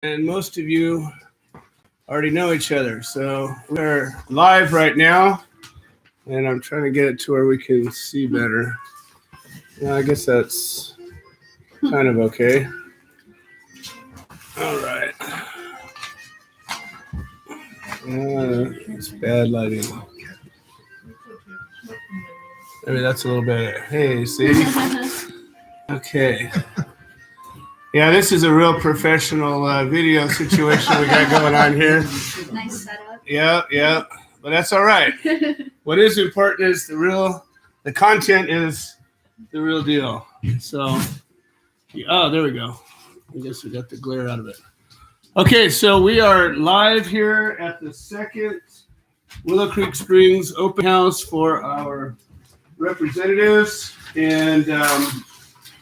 And most of you already know each other. So we're live right now, and I'm trying to get it to where we can see better. Yeah, I guess that's kind of okay. All right. It's bad lighting. Maybe that's a little better. Hey, see? Okay. Yeah, this is a real professional video situation we got going on here. Nice setup. Yeah, but that's all right. What is important is the content is the real deal. So, there we go. I guess we got the glare out of it. Okay, so we are live here at the second Willow Creek Springs open house for our representatives and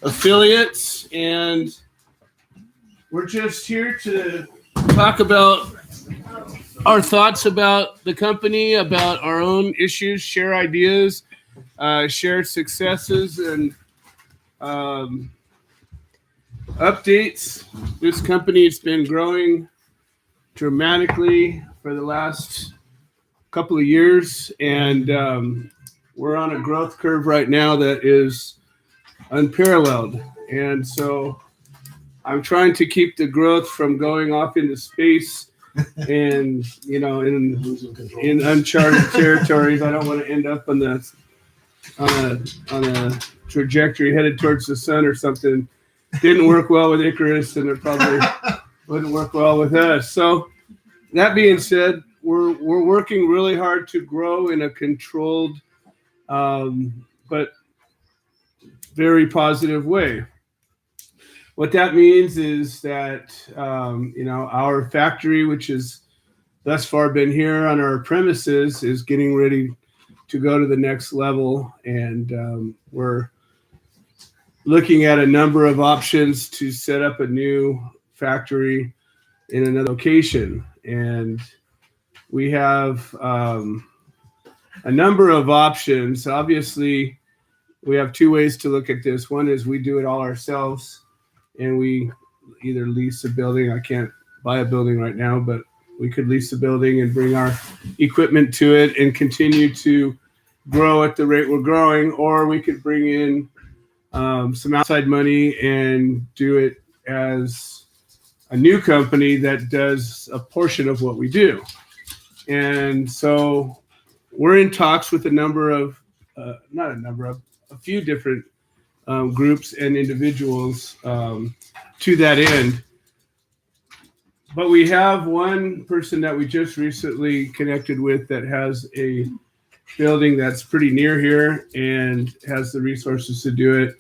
affiliates, and we're just here to talk about our thoughts about the company, about our own issues, share ideas, share successes, and updates. This company has been growing dramatically for the last couple of years, and we're on a growth curve right now that is unparalleled. And so I'm trying to keep the growth from going off into space and, in uncharted territories. I don't want to end up on a trajectory headed towards the sun or something. Didn't work well with Icarus, and it probably wouldn't work well with us. So that being said, we're working really hard to grow in a controlled but very positive way. What that means is that, our factory, which has thus far been here on our premises, is getting ready to go to the next level. And we're looking at a number of options to set up a new factory in another location. And we have a number of options. Obviously, we have two ways to look at this. One is we do it all ourselves, and we either lease a building. I can't buy a building right now, but we could lease a building and bring our equipment to it and continue to grow at the rate we're growing. Or we could bring in some outside money and do it as a new company that does a portion of what we do. And so we're in talks with a few different groups and individuals to that end. But we have one person that we just recently connected with that has a building that's pretty near here and has the resources to do it.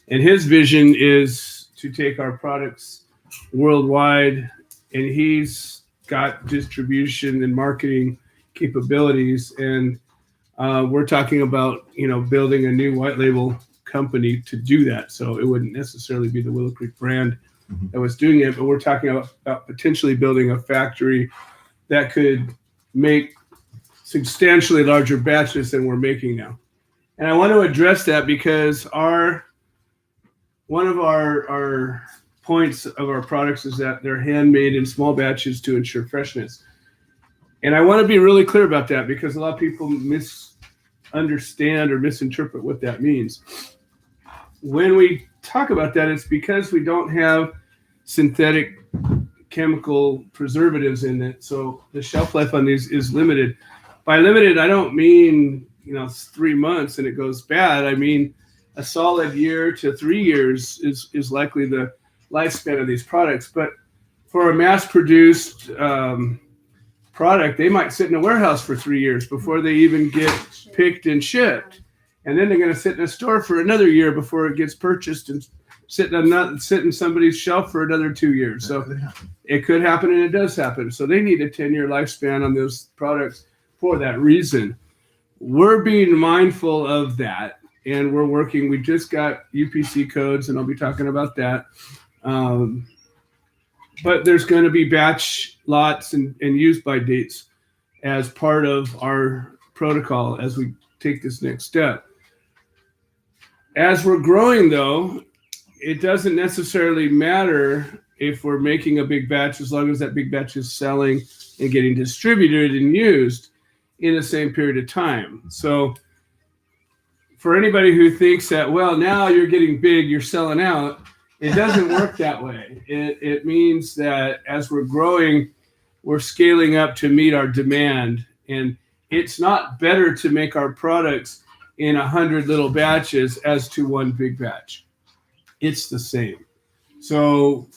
And his vision is to take our products worldwide, and he's got distribution and marketing capabilities. And we're talking about, building a new white label company to do that. So it wouldn't necessarily be the Willow Creek brand that was doing it, but we're talking about potentially building a factory that could make substantially larger batches than we're making now. And I want to address that because one of our points of our products is that they're handmade in small batches to ensure freshness. And I want to be really clear about that because a lot of people misunderstand or misinterpret what that means. When we talk about that, it's because we don't have synthetic chemical preservatives in it. So the shelf life on these is limited. By limited, I don't mean, 3 months and it goes bad. I mean, a solid year to 3 years is likely the lifespan of these products. But for a mass-produced product, they might sit in a warehouse for 3 years before they even get picked and shipped. And then they're going to sit in a store for another year before it gets purchased and sit in somebody's shelf for another 2 years. So it could happen, and it does happen. So they need a 10-year lifespan on those products for that reason. We're being mindful of that, and we're working. We just got UPC codes, and I'll be talking about that. But there's going to be batch lots and use by dates as part of our protocol as we take this next step. As we're growing, though, it doesn't necessarily matter if we're making a big batch, as long as that big batch is selling and getting distributed and used in the same period of time. So for anybody who thinks that, well, now you're getting big, you're selling out, it doesn't work that way. It means that as we're growing, we're scaling up to meet our demand. And it's not better to make our products in 100 little batches as to one big batch. It's the same. So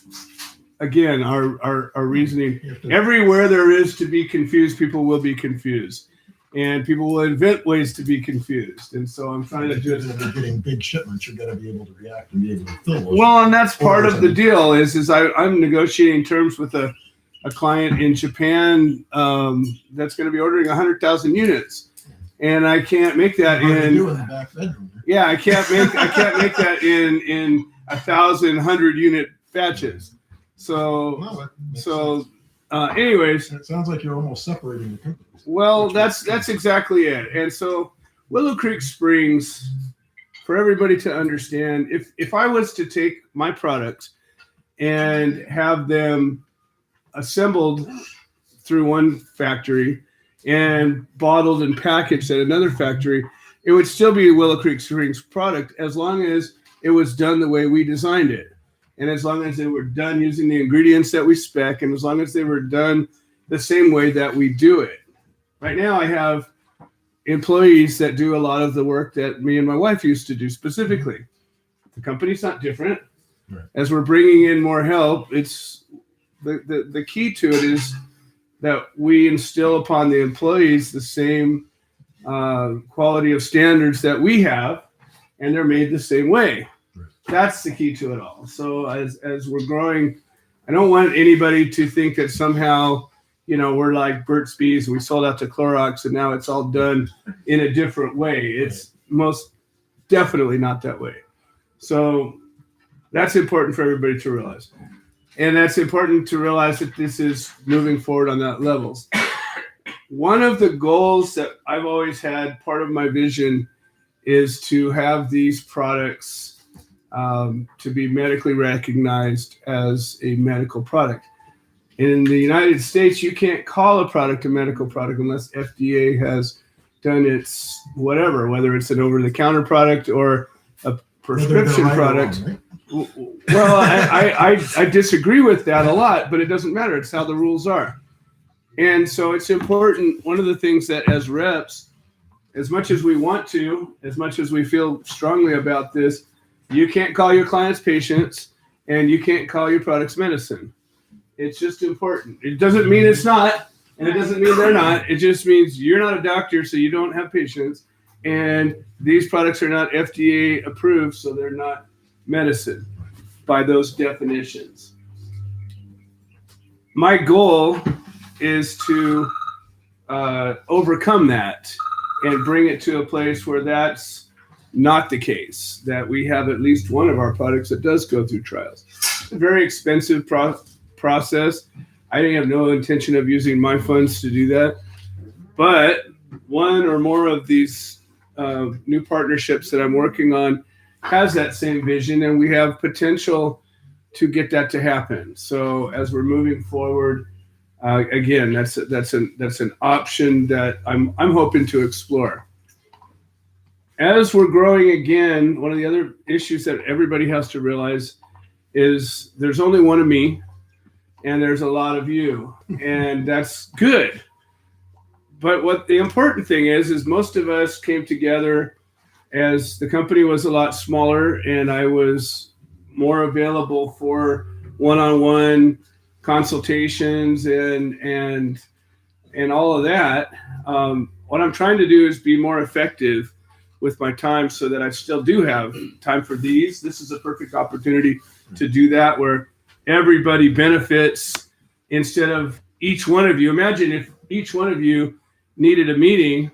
again, our reasoning, everywhere there is to be confused, people will be confused. And people will invent ways to be confused. And so I'm trying to just... If you're getting big shipments, you've got to be able to react and be able to fill those. Well, and that's part of the deal is I'm negotiating terms with a client in Japan that's going to be ordering 100,000 units. And I can't make that in the back bedroom. Yeah, I can't make that in 1,100 unit batches. So anyways, it sounds like you're almost separating the companies. Well, that's exactly it. And so Willow Creek Springs, for everybody to understand, if I was to take my products and have them assembled through one factory and bottled and packaged at another factory, it would still be a Willow Creek Springs product as long as it was done the way we designed it. And as long as they were done using the ingredients that we spec, and as long as they were done the same way that we do it. Right now, I have employees that do a lot of the work that me and my wife used to do specifically. The company's not different. Right. As we're bringing in more help, it's the key to it is that we instill upon the employees the same quality of standards that we have, and they're made the same way. Right. That's the key to it all. So as we're growing, I don't want anybody to think that somehow, we're like Burt's Bees. We sold out to Clorox, and now it's all done in a different way. It's most definitely not that way. So that's important for everybody to realize. And that's important to realize that this is moving forward on that levels. One of the goals that I've always had, part of my vision, is to have these products to be medically recognized as a medical product. In the United States, you can't call a product a medical product unless FDA has done its whatever, whether it's an over-the-counter product or a prescription product. Well, I disagree with that a lot, but it doesn't matter. It's how the rules are. And so it's important. One of the things that as reps, as much as we want to, as much as we feel strongly about this, you can't call your clients patients and you can't call your products medicine. It's just important. It doesn't mean it's not, and it doesn't mean they're not. It just means you're not a doctor, so you don't have patients. And these products are not FDA approved, so they're not medicine by those definitions. My goal is to overcome that and bring it to a place where that's not the case, that we have at least one of our products that does go through trials. It's a very expensive process. I have no intention of using my funds to do that. But one or more of these new partnerships that I'm working on has that same vision, and we have potential to get that to happen. So as we're moving forward, again, that's an option that I'm hoping to explore. As we're growing again, one of the other issues that everybody has to realize is there's only one of me and there's a lot of you, and that's good. But what the important thing is most of us came together as the company was a lot smaller and I was more available for one-on-one consultations and all of that. What I'm trying to do is be more effective with my time so that I still do have time for these. This is a perfect opportunity to do that where everybody benefits instead of each one of you. Imagine if each one of you needed a meeting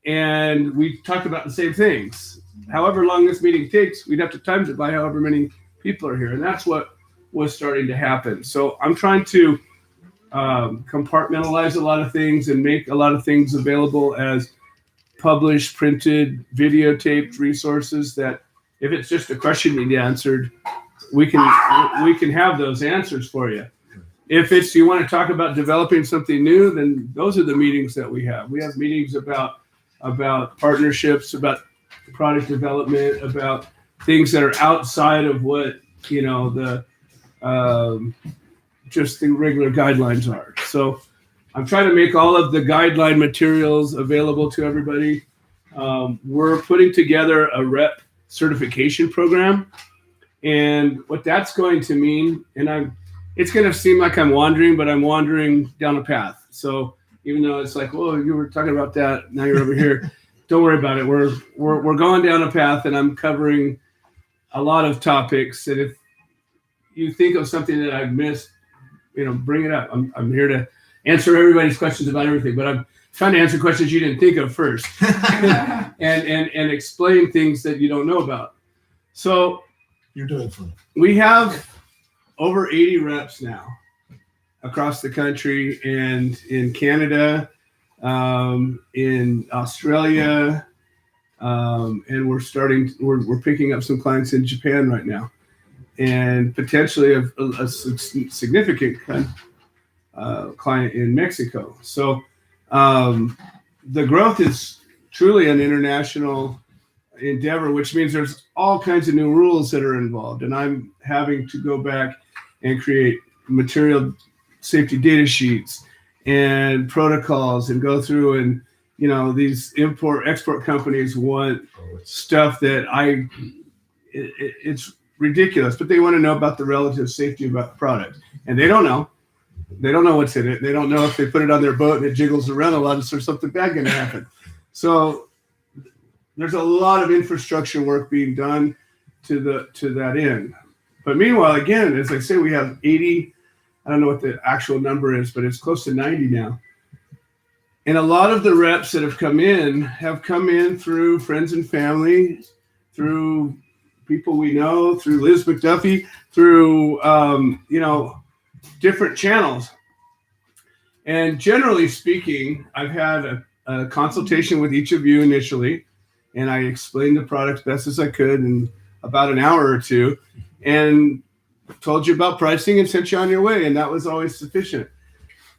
and we talked about the same things. However long this meeting takes, we'd have to times it by however many people are here. And that's what was starting to happen. So I'm trying to compartmentalize a lot of things and make a lot of things available as published, printed, videotaped resources that if it's just a question you need answered, we can have those answers for you. If it's you want to talk about developing something new, then those are the meetings that we have. We have meetings about partnerships, about product development, about things that are outside of what the just the regular guidelines are. So I'm trying to make all of the guideline materials available to everybody. We're putting together a rep certification program, and what that's going to mean, and it's going to seem like I'm wandering, but I'm wandering down a path. So even though it's like, oh, you were talking about that, now you're over here. Don't worry about it. We're going down a path, and I'm covering a lot of topics. And if you think of something that I've missed, bring it up. I'm here to answer everybody's questions about everything, but I'm trying to answer questions you didn't think of first, and explain things that you don't know about. So you're doing fine. We have over 80 reps now across the country, and in Canada, in Australia, and we're picking up some clients in Japan right now, and potentially a significant client in Mexico. So the growth is truly an international endeavor, which means there's all kinds of new rules that are involved, and I'm having to go back and create material safety data sheets and protocols and go through, and these export companies want stuff that it's ridiculous, but they want to know about the relative safety about the product, and they don't know what's in it. They don't know if they put it on their boat and it jiggles around a lot, is there something bad going to happen? So there's a lot of infrastructure work being done to that end. But meanwhile, again, as I say, we have 80, I don't know what the actual number is, but it's close to 90 now. And a lot of the reps that have come in through friends and family, through people we know, through Liz McDuffie, through, different channels. And generally speaking, I've had a consultation with each of you initially, and I explained the product best as I could in about an hour or two, and told you about pricing and sent you on your way, and that was always sufficient.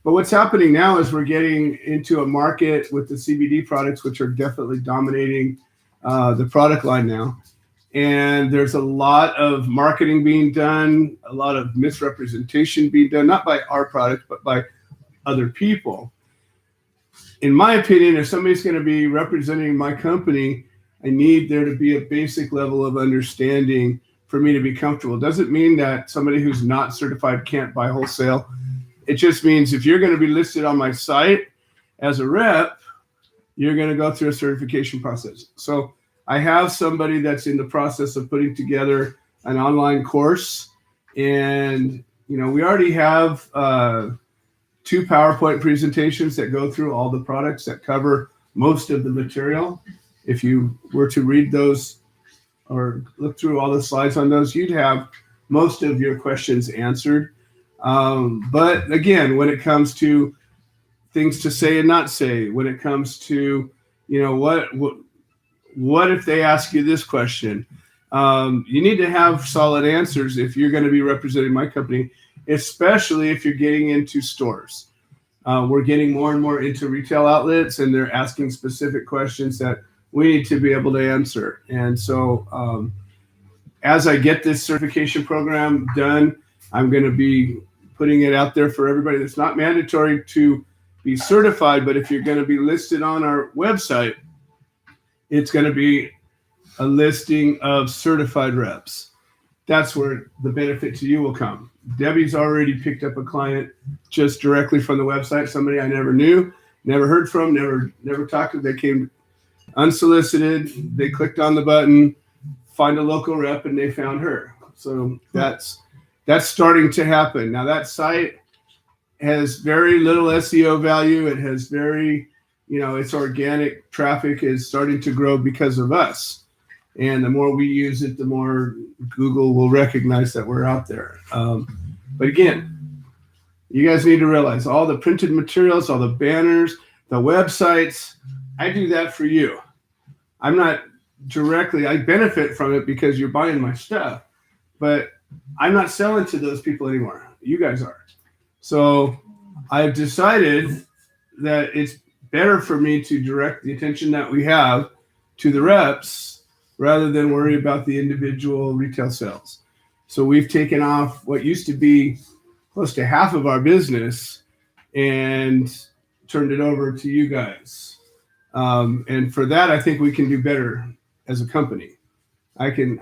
But what's happening now is we're getting into a market with the CBD products, which are definitely dominating the product line now. And there's a lot of marketing being done, a lot of misrepresentation being done, not by our product, but by other people. In my opinion, if somebody's going to be representing my company, I need there to be a basic level of understanding for me to be comfortable. It doesn't mean that somebody who's not certified can't buy wholesale. It just means if you're going to be listed on my site as a rep, you're going to go through a certification process. So I have somebody that's in the process of putting together an online course, and we already have 2 PowerPoint presentations that go through all the products that cover most of the material. If you were to read those or look through all the slides on those, you'd have most of your questions answered. But again, when it comes to things to say and not say, when it comes to what if they ask you this question? You need to have solid answers if you're going to be representing my company, especially if you're getting into stores. We're getting more and more into retail outlets, and they're asking specific questions that we need to be able to answer. And so as I get this certification program done, I'm going to be putting it out there for everybody. It's not mandatory to be certified, but if you're going to be listed on our website, it's going to be a listing of certified reps. That's where the benefit to you will come. Debbie's already picked up a client just directly from the website, somebody I never knew, never heard from, never talked to. They came unsolicited. They clicked on the button, find a local rep, and they found her. So that's starting to happen. Now that site has very little SEO value. It has very, its organic traffic is starting to grow because of us. And the more we use it, the more Google will recognize that we're out there. But again, you guys need to realize all the printed materials, all the banners, the websites, I do that for you. I'm not directly, I benefit from it because you're buying my stuff, but I'm not selling to those people anymore. You guys are. So I've decided that it's better for me to direct the attention that we have to the reps rather than worry about the individual retail sales. So we've taken off what used to be close to half of our business and turned it over to you guys. And for that, I think we can do better as a company. I can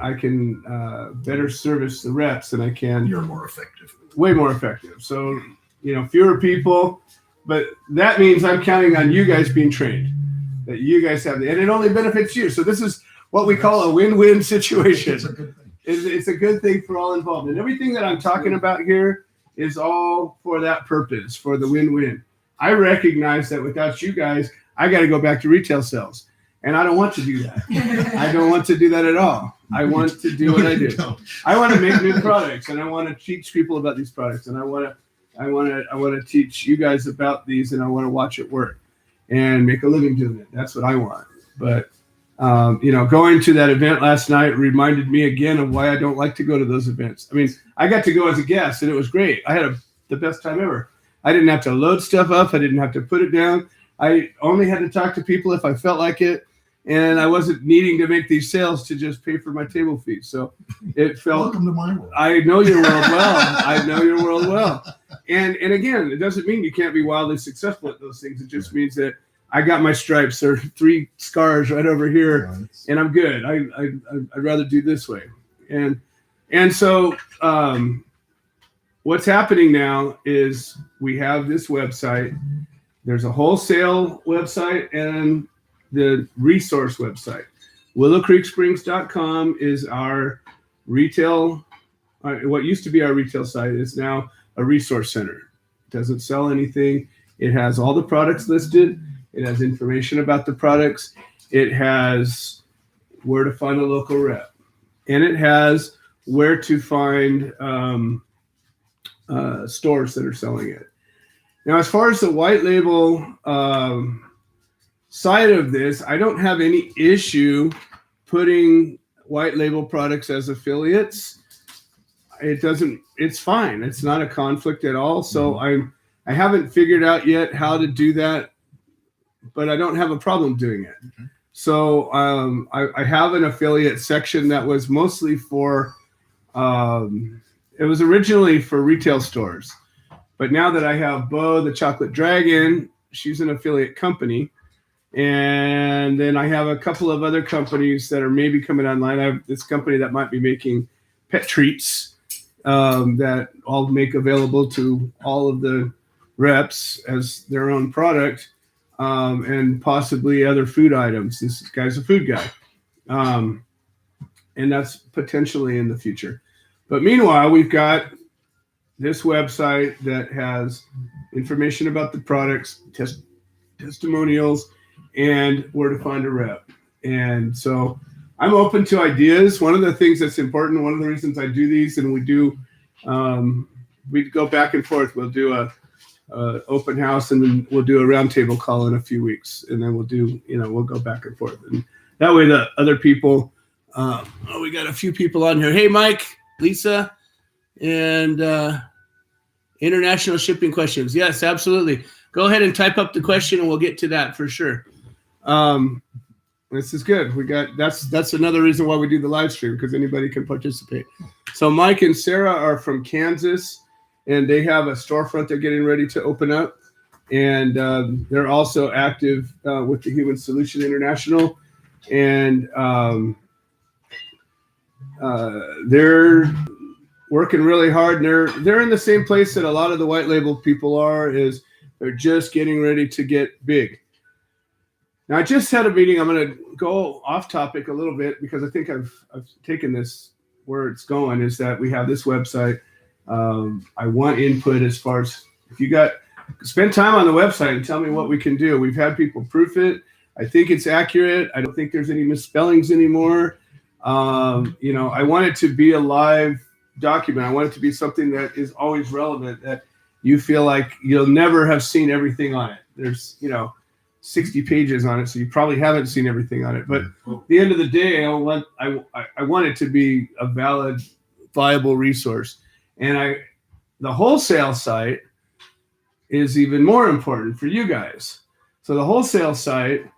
better service the reps than I can. You're more effective. Way more effective. So, fewer people, but that means I'm counting on you guys being trained, that you guys have, and it only benefits you. So this is what we call a win-win situation. It's a good thing. It's a good thing for all involved. And everything that I'm talking about here is all for that purpose, for the win-win. I recognize that without you guys, I got to go back to retail sales. And I don't want to do that. I don't want to do that at all. I want to do what I do. I want to make new products, and I want to teach people about these products, and I want to teach you guys about these, and I want to watch it work and make a living doing it. That's what I want. But going to that event last night reminded me again of why I don't like to go to those events. I mean, I got to go as a guest, and it was great. I had the best time ever. I didn't have to load stuff up. I didn't have to put it down. I only had to talk to people if I felt like it. And I wasn't needing to make these sales to just pay for my table fees. So it felt. Welcome to my world. I know your world well. I know your world well. And again, it doesn't mean you can't be wildly successful at those things. It just means that I got my stripes. There are 3 scars right over here, and I'm good. I'd rather do this way. And so what's happening now is we have this website. There's a wholesale website and the resource website. WillowCreekSprings.com is our retail, what used to be our retail site is now a resource center. It doesn't sell anything. It has all the products listed. It has information about the products. It has where to find a local rep. And it has where to find stores that are selling it. Now, as far as the white label side of this, I don't have any issue putting white label products as affiliates. It's fine. It's not a conflict at all. So I haven't figured out yet how to do that, but I don't have a problem doing it. Mm-hmm. So I have an affiliate section that was mostly for, it was originally for retail stores. But now that I have Bo, the Chocolate Dragon, she's an affiliate company. And then I have a couple of other companies that are maybe coming online. I have this company that might be making pet treats that I'll make available to all of the reps as their own product, and possibly other food items. This guy's a food guy. And that's potentially in the future. But meanwhile, we've got this website that has information about the products, testimonials, and where to find a rep. And so I'm open to ideas. One of the things that's important, one of the reasons I do these, and we go back and forth. We'll do a open house, and then we'll do a roundtable call in a few weeks, and then we'll go back and forth. And that way the other people, we got a few people on here. Hey, Mike, Lisa, and international shipping questions. Yes, absolutely. Go ahead and type up the question, and we'll get to that for sure. This is good. That's another reason why we do the live stream, because anybody can participate. So Mike and Sarah are from Kansas, and they have a storefront they're getting ready to open up. And they're also active with the Human Solution International. And they're working really hard. And they're in the same place that a lot of the white label people are, is they're just getting ready to get big. Now, I just had a meeting. I'm going to go off topic a little bit because I think I've taken this where it's going, is that we have this website. I want input as far as if you spend time on the website and tell me what we can do. We've had people proof it. I think it's accurate. I don't think there's any misspellings anymore. I want it to be a live document. I want it to be something that is always relevant, that you feel like you'll never have seen everything on it. There's, 60 pages on it, so you probably haven't seen everything on it. But at the end of the day, I want it to be a valid viable resource. And the wholesale site is even more important for you guys. So the wholesale site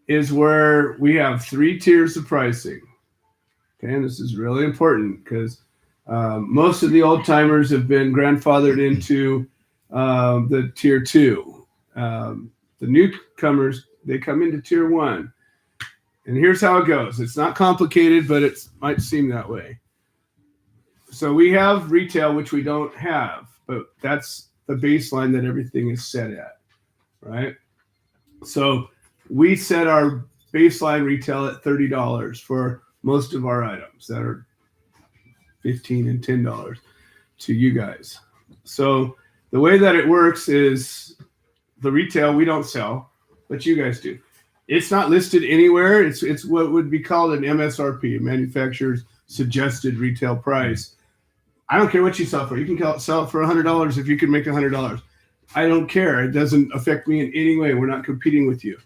is where we have 3 tiers of pricing. Okay, and this is really important because most of the old timers have been grandfathered into the tier 2. The newcomers, they come into tier 1. And here's how it goes. It's not complicated, but it might seem that way. So we have retail, which we don't have, but that's the baseline that everything is set at, right? So we set our baseline retail at $30 for most of our items that are $15 and $10 to you guys. So the way that it works is the retail we don't sell, but you guys do. It's not listed anywhere. It's what would be called an MSRP, manufacturer's suggested retail price. I don't care what you sell for. You can sell it for $100 if you can make $100. I don't care. It doesn't affect me in any way. We're not competing with you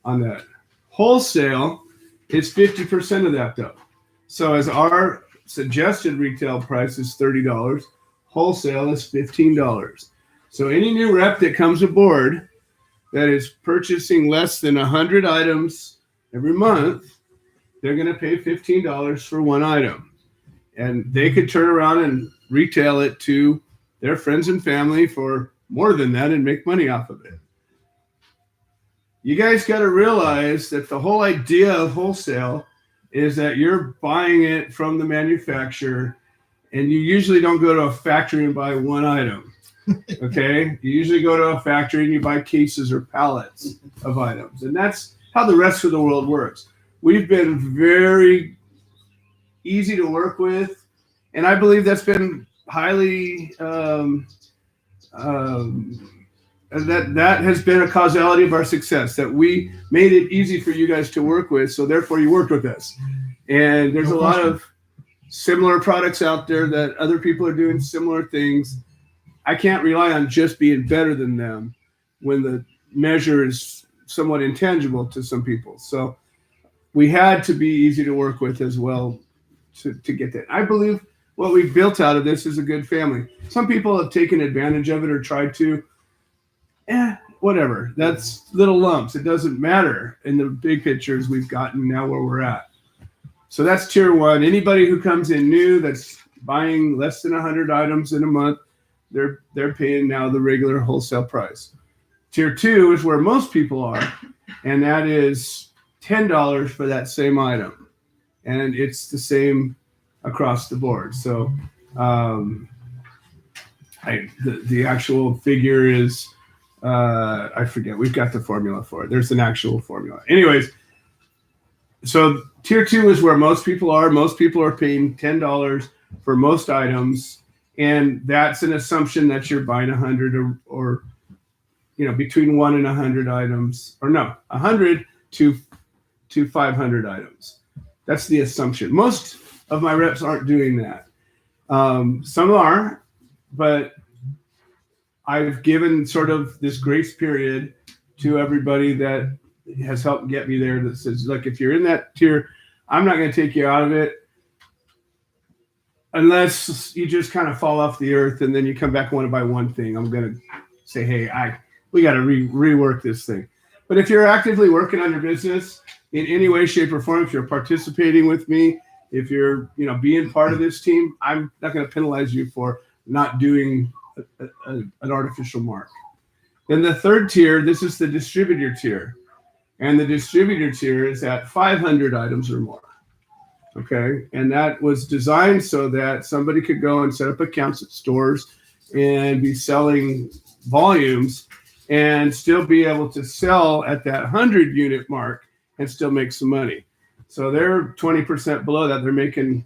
on that. Wholesale is 50% of that, though. So as our suggested retail price is $30, wholesale is $15. So any new rep that comes aboard that is purchasing less than 100 items every month, they're going to pay $15 for one item. And they could turn around and retail it to their friends and family for more than that and make money off of it. You guys got to realize that the whole idea of wholesale is that you're buying it from the manufacturer, and you usually don't go to a factory and buy one item. Okay? You usually go to a factory and you buy cases or pallets of items. And that's how the rest of the world works. We've been very easy to work with, and I believe that's been highly that has been a causality of our success, that we made it easy for you guys to work with, so therefore you worked with us. And there's a lot of similar products out there that other people are doing similar things. I can't rely on just being better than them when the measure is somewhat intangible to some people. So we had to be easy to work with as well to get that. I believe what we've built out of this is a good family. Some people have taken advantage of it or tried to. Whatever. That's little lumps. It doesn't matter in the big pictures we've gotten now where we're at. So that's tier 1. Anybody who comes in new that's buying less than 100 items in a month, they're paying now the regular wholesale price. Tier 2 is where most people are, and that is $10 for that same item. And it's the same across the board. So the actual figure is, I forget. We've got the formula for it. There's an actual formula. Anyways, so tier 2 is where most people are. Most people are paying $10 for most items. And that's an assumption that you're buying 100 or between 1 and 100 items, or no, 100 to 500 items. That's the assumption. Most of my reps aren't doing that. Some are, but I've given sort of this grace period to everybody that has helped get me there, that says, look, if you're in that tier, I'm not going to take you out of it unless you just kind of fall off the earth and then you come back and want to buy one thing. I'm going to say, hey, we got to rework this thing. But if you're actively working on your business in any way, shape, or form, if you're participating with me, if you're being part of this team, I'm not going to penalize you for not doing an artificial mark. Then the third tier, this is the distributor tier. And the distributor tier is at 500 items or more. Okay. And that was designed so that somebody could go and set up accounts at stores and be selling volumes and still be able to sell at that 100 unit mark and still make some money. So they're 20% below that. They're making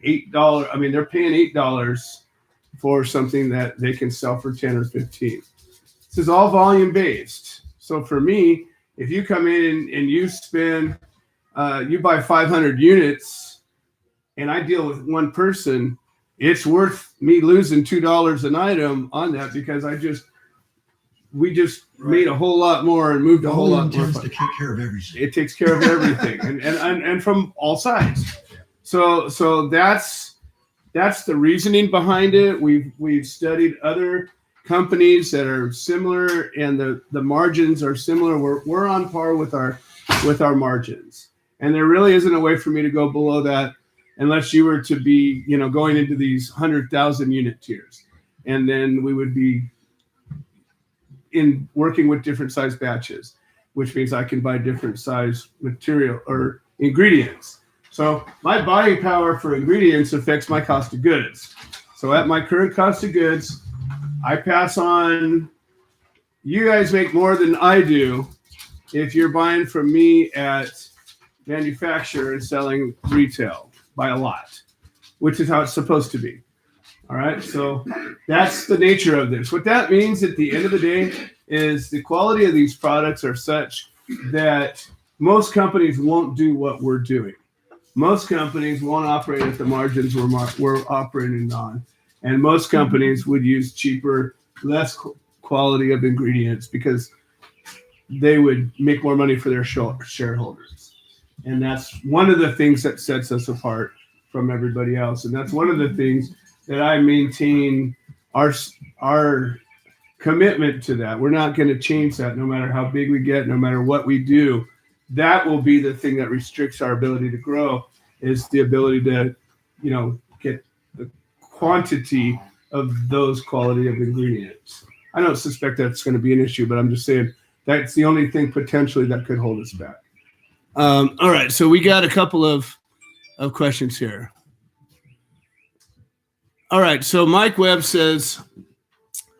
$8. I mean, they're paying $8 for something that they can sell for 10 or 15. This is all volume based. So for me, if you come in and you spend, you buy 500 units and I deal with one person, it's worth me losing $2 an item on that because we just made a whole lot more and moved a whole lot more. To take care of everything. It takes care of everything and from all sides. So that's that's the reasoning behind it. We've studied other companies that are similar, and the margins are similar. We're on par with our margins, and there really isn't a way for me to go below that unless you were to be, going into these 100,000 unit tiers, and then we would be in working with different size batches, which means I can buy different size material or ingredients. So my buying power for ingredients affects my cost of goods. So at my current cost of goods, I pass on, you guys make more than I do if you're buying from me at manufacturer and selling retail by a lot, which is how it's supposed to be. All right, so that's the nature of this. What that means at the end of the day is the quality of these products are such that most companies won't do what we're doing. Most companies won't operate at the margins we're operating on. And most companies would use cheaper, less quality of ingredients because they would make more money for their shareholders. And that's one of the things that sets us apart from everybody else. And that's one of the things that I maintain our commitment to that. We're not going to change that no matter how big we get, no matter what we do. That will be the thing that restricts our ability to grow, is the ability to, get the quantity of those quality of ingredients. I don't suspect that's going to be an issue, but I'm just saying that's the only thing potentially that could hold us back. All right, so we got a couple of questions here. All right, so Mike Webb says,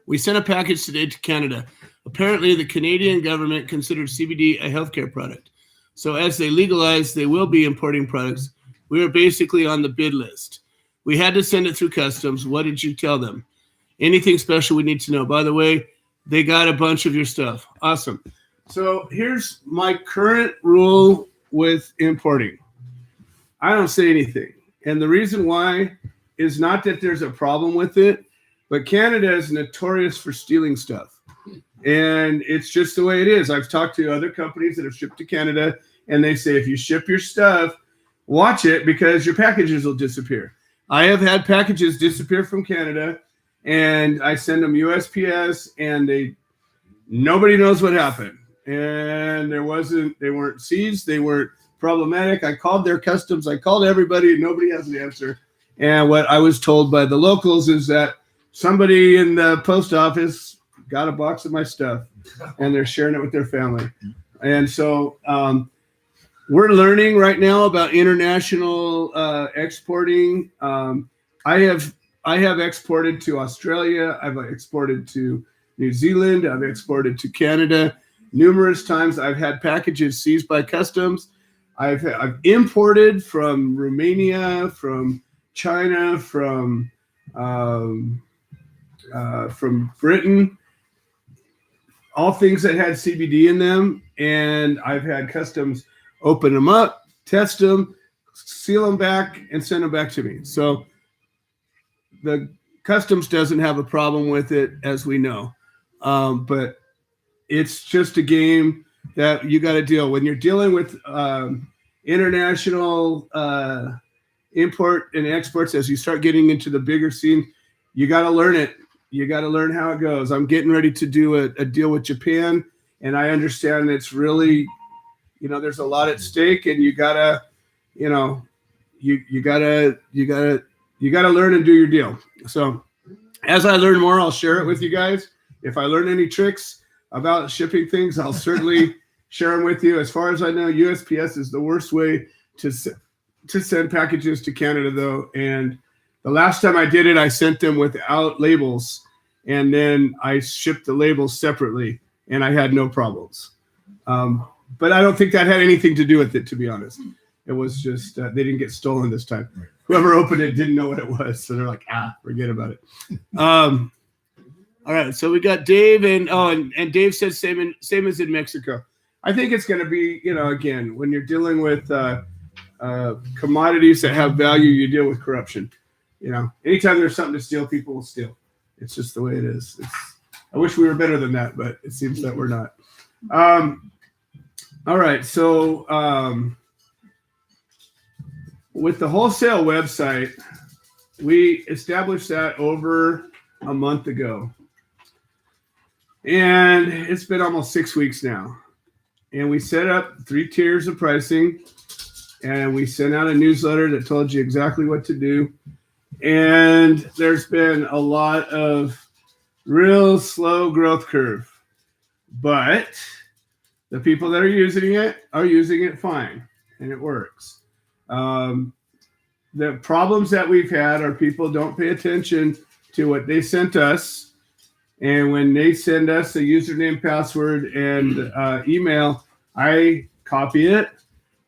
we sent a package today to Canada. Apparently, the Canadian government considers CBD a healthcare product. So as they legalize, they will be importing products. We are basically on the bid list. We had to send it through customs. What did you tell them? Anything special we need to know? By the way, they got a bunch of your stuff. Awesome. So here's my current rule with importing. I don't say anything. And the reason why is not that there's a problem with it, but Canada is notorious for stealing stuff. And it's just the way it is. I've talked to other companies that have shipped to Canada, and they say, if you ship your stuff, watch it because your packages will disappear. I have had packages disappear from Canada, and I send them USPS, and nobody knows what happened. And they weren't seized, they weren't problematic. I called their customs, I called everybody, and nobody has an answer. And what I was told by the locals is that somebody in the post office got a box of my stuff, and they're sharing it with their family. And so we're learning right now about international exporting. I have exported to Australia. I've exported to New Zealand. I've exported to Canada. Numerous times I've had packages seized by customs. I've imported from Romania, from China, from Britain, all things that had CBD in them, and I've had customs open them up, test them, seal them back, and send them back to me. So the customs doesn't have a problem with it, as we know, but it's just a game that you got to deal when you're dealing with international import and exports. As you start getting into the bigger scene, you got to learn it. You got to learn how it goes. I'm getting ready to do a deal with Japan, and I understand it's really, there's a lot at stake, and you gotta, you gotta learn and do your deal. So as I learn more, I'll share it with you guys. If I learn any tricks about shipping things, I'll certainly share them with you. As far as I know, USPS is the worst way to send packages to Canada, though. And the last time I did it, I sent them without labels, and then I shipped the labels separately, and I had no problems. But I don't think that had anything to do with it, to be honest. It was just they didn't get stolen this time. Whoever opened it didn't know what it was, so they're like, forget about it. All right, so we got Dave, and Dave says same as in Mexico. I think it's going to be, again, when you're dealing with commodities that have value, you deal with corruption. Anytime there's something to steal, people will steal. It's just the way it is. I wish we were better than that, but it seems that we're not. All right, so with the wholesale website, We established that over a month ago. And it's been almost 6 weeks now. And we set up 3 tiers of pricing. And we sent out a newsletter that told you exactly what to do. And there's been a lot of real slow growth curve. But the people that are using it fine. And it works. The problems that we've had are people don't pay attention to what they sent us. And when they send us a username, password, and email, I copy it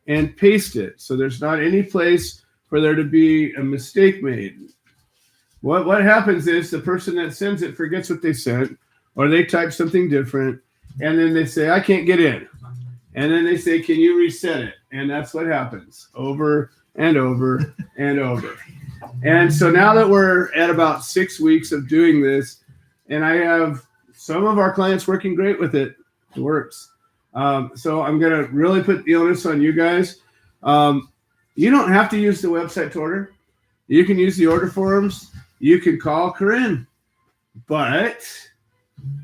and paste it. So there's not any place for there to be a mistake made. What happens is the person that sends it forgets what they sent, or they type something different, and then they say, I can't get in. And then they say, can you reset it? And that's what happens over and over and over. And so now that we're at about 6 weeks of doing this, and I have some of our clients working great with it, it works. So I'm going to really put the onus on you guys. You don't have to use the website to order. You can use the order forms. You can call Corinne. But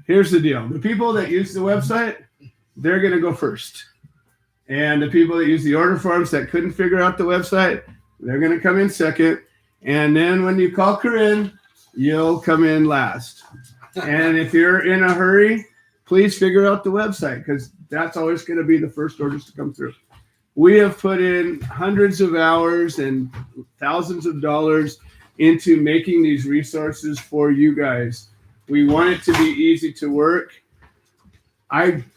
here's the deal. The people that use the website, they're going to go first. And the people that use the order forms that couldn't figure out the website, they're going to come in second. And then when you call Corinne, you'll come in last. And if you're in a hurry, please figure out the website, because that's always going to be the first orders to come through. We have put in hundreds of hours and thousands of dollars into making these resources for you guys. We want it to be easy to work.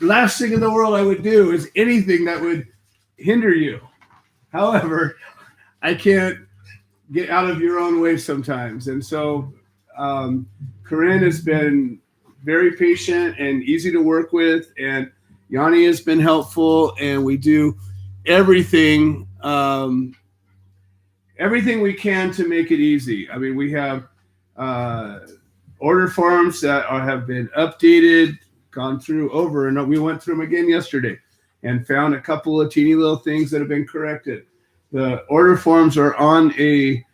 Last thing in the world I would do is anything that would hinder you. However, I can't get out of your own way sometimes. And so Corinne has been very patient and easy to work with, and Yanni has been helpful, and we do everything we can to make it easy. I mean, we have order forms that have been updated, gone through over, and we went through them again yesterday and found a couple of teeny little things that have been corrected. The order forms are on a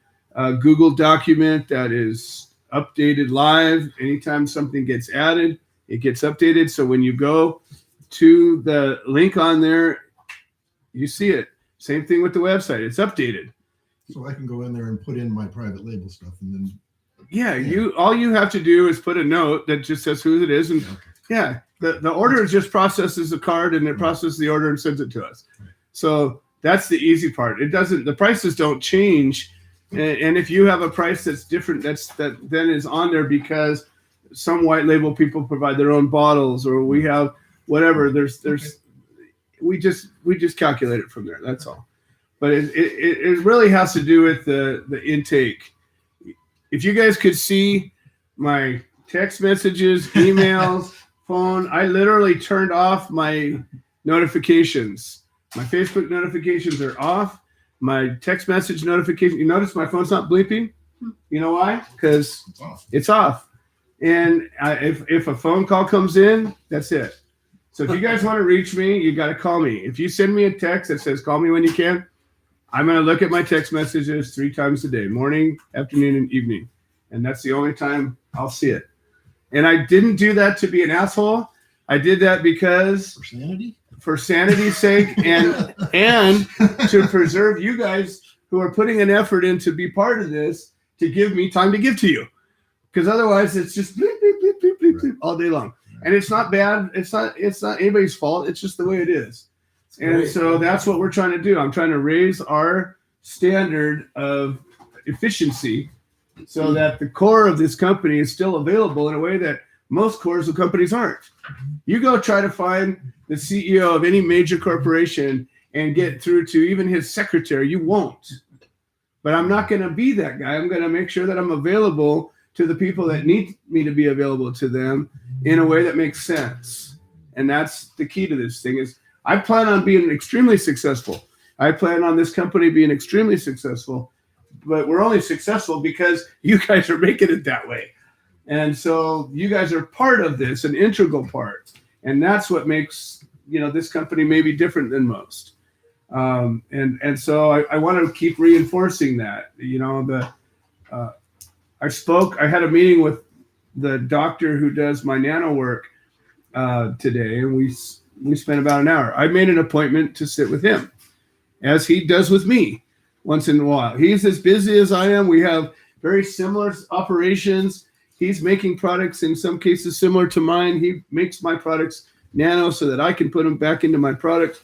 Google document that is updated live. Anytime something gets added, it gets updated. So when you go to the link on there, you see it. Same thing with the website. It's updated. So I can go in there and put in my private label stuff, and then all you have to do is put a note that just says who it is, and the order just processes the card, and it processes the order and sends it to us. So that's the easy part. The prices don't change, and if you have a price that's different, that then is on there because some white label people provide their own bottles, or we have whatever. We just calculate it from there. That's all. But it really has to do with the intake. If you guys could see my text messages, emails, phone, I literally turned off my notifications. My Facebook notifications are off. My text message notification. You notice my phone's not bleeping? You know why? Because it's off. And if a phone call comes in, that's it. So if you guys want to reach me, you got to call me. If you send me a text that says call me when you can, I'm going to look at my text messages 3 times a day, morning, afternoon, and evening. And that's the only time I'll see it. And I didn't do that to be an asshole. I did that because for sanity's sake, and to preserve you guys who are putting an effort in to be part of this, to give me time to give to you. Because otherwise it's just bleep, bleep, bleep, bleep, bleep, bleep, all day long. And it's not bad. It's not anybody's fault. It's just the way it is. And so that's what we're trying to do. I'm trying to raise our standard of efficiency so that the core of this company is still available in a way that most cores of companies aren't. You go try to find the CEO of any major corporation and get through to even his secretary. You won't. But I'm not going to be that guy. I'm going to make sure that I'm available to the people that need me to be available to them in a way that makes sense. And that's the key to this thing is I plan on being extremely successful. I plan on this company being extremely successful, but we're only successful because you guys are making it that way. And so you guys are part of this, an integral part. And that's what makes, this company maybe different than most. And so I want to keep reinforcing that, I had a meeting with the doctor who does my nano work today, and we spent about an hour. I made an appointment to sit with him, as he does with me once in a while. He's as busy as I am. We have very similar operations. He's making products in some cases similar to mine. He makes my products nano so that I can put them back into my product.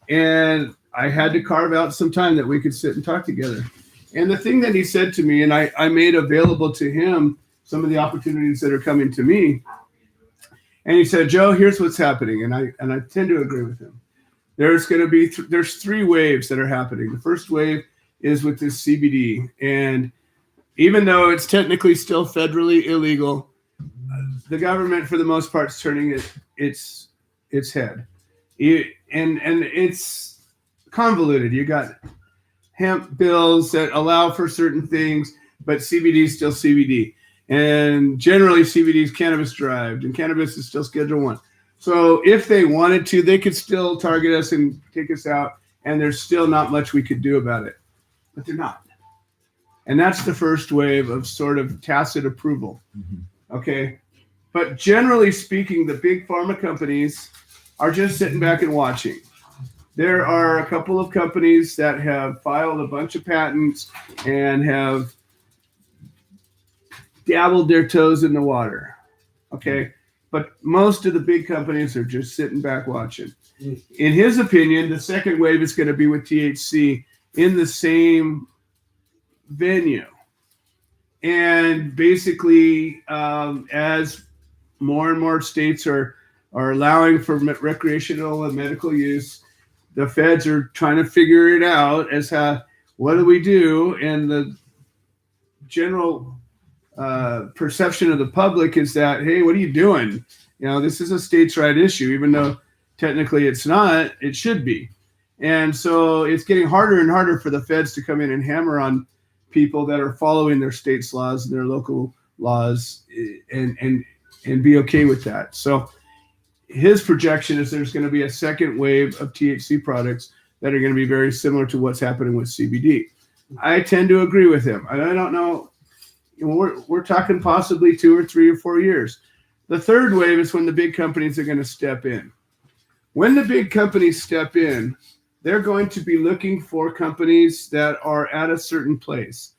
And I had to carve out some time that we could sit and talk together. And the thing that he said to me, and I made available to him some of the opportunities that are coming to me. And he said, Joe, here's what's happening. And I tend to agree with him. There's going to be there's three waves that are happening. The first wave is with this CBD. And even though it's technically still federally illegal, the government, for the most part, is turning its head. And it's convoluted. You got hemp bills that allow for certain things, but CBD is still CBD. And generally, CBD is cannabis derived, and cannabis is still Schedule 1. So if they wanted to, they could still target us and take us out, and there's still not much we could do about it. But they're not. And that's the first wave of sort of tacit approval. Mm-hmm. Okay? But generally speaking, the big pharma companies are just sitting back and watching. There are a couple of companies that have filed a bunch of patents and have dabbled their toes in the water. Okay? But most of the big companies are just sitting back watching. In his opinion, the second wave is going to be with THC in the same venue. And basically, as more and more states are allowing for recreational and medical use, the feds are trying to figure it out as what do we do? And the general perception of the public is that, hey, what are you doing? You know, this is a states' right issue, even though technically it's not, it should be. And so it's getting harder and harder for the feds to come in and hammer on people that are following their state's laws and their local laws and be okay with that. So his projection is there's going to be a second wave of THC products that are going to be very similar to what's happening with CBD. I tend to agree with him. I don't know. We're talking possibly 2 or 3 or 4 years. The third wave is when the big companies are going to step in. When the big companies step in, they're going to be looking for companies that are at a certain place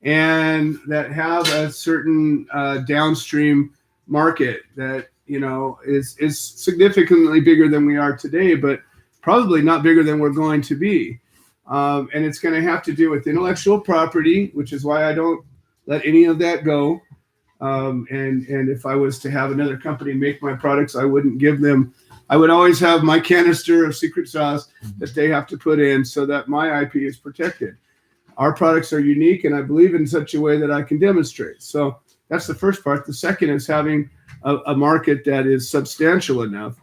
and that have a certain downstream market that, you know, is significantly bigger than we are today, but probably not bigger than we're going to be. And it's going to have to do with intellectual property, which is why I don't let any of that go. And if I was to have another company make my products, I wouldn't give them. I would always have my canister of secret sauce that they have to put in so that my IP is protected. Our products are unique, and I believe in such a way that I can demonstrate. So that's the first part. The second is having a market that is substantial enough.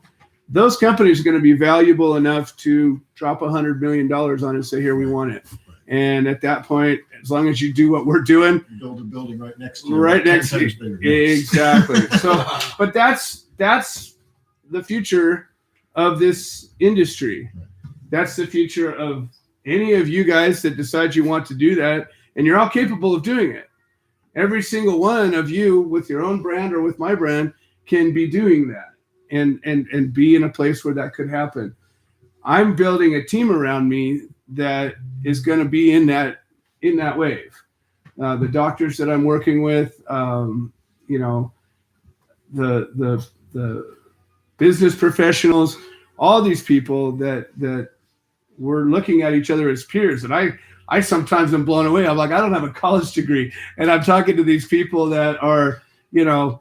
Those companies are going to be valuable enough to drop $100 million on it and say, here, we want it. And at that point, as long as you do what we're doing, build a building right next to you. Right next to you. Exactly. So, but that's the future of this industry. That's the future of any of you guys that decide you want to do that, and you're all capable of doing it. Every single one of you with your own brand or with my brand can be doing that and be in a place where that could happen. I'm building a team around me that is going to be in that wave. The doctors that I'm working with, you know, the business professionals, all these people that we're looking at each other as peers. And I sometimes am blown away. I'm like, I don't have a college degree, and I'm talking to these people that are, you know,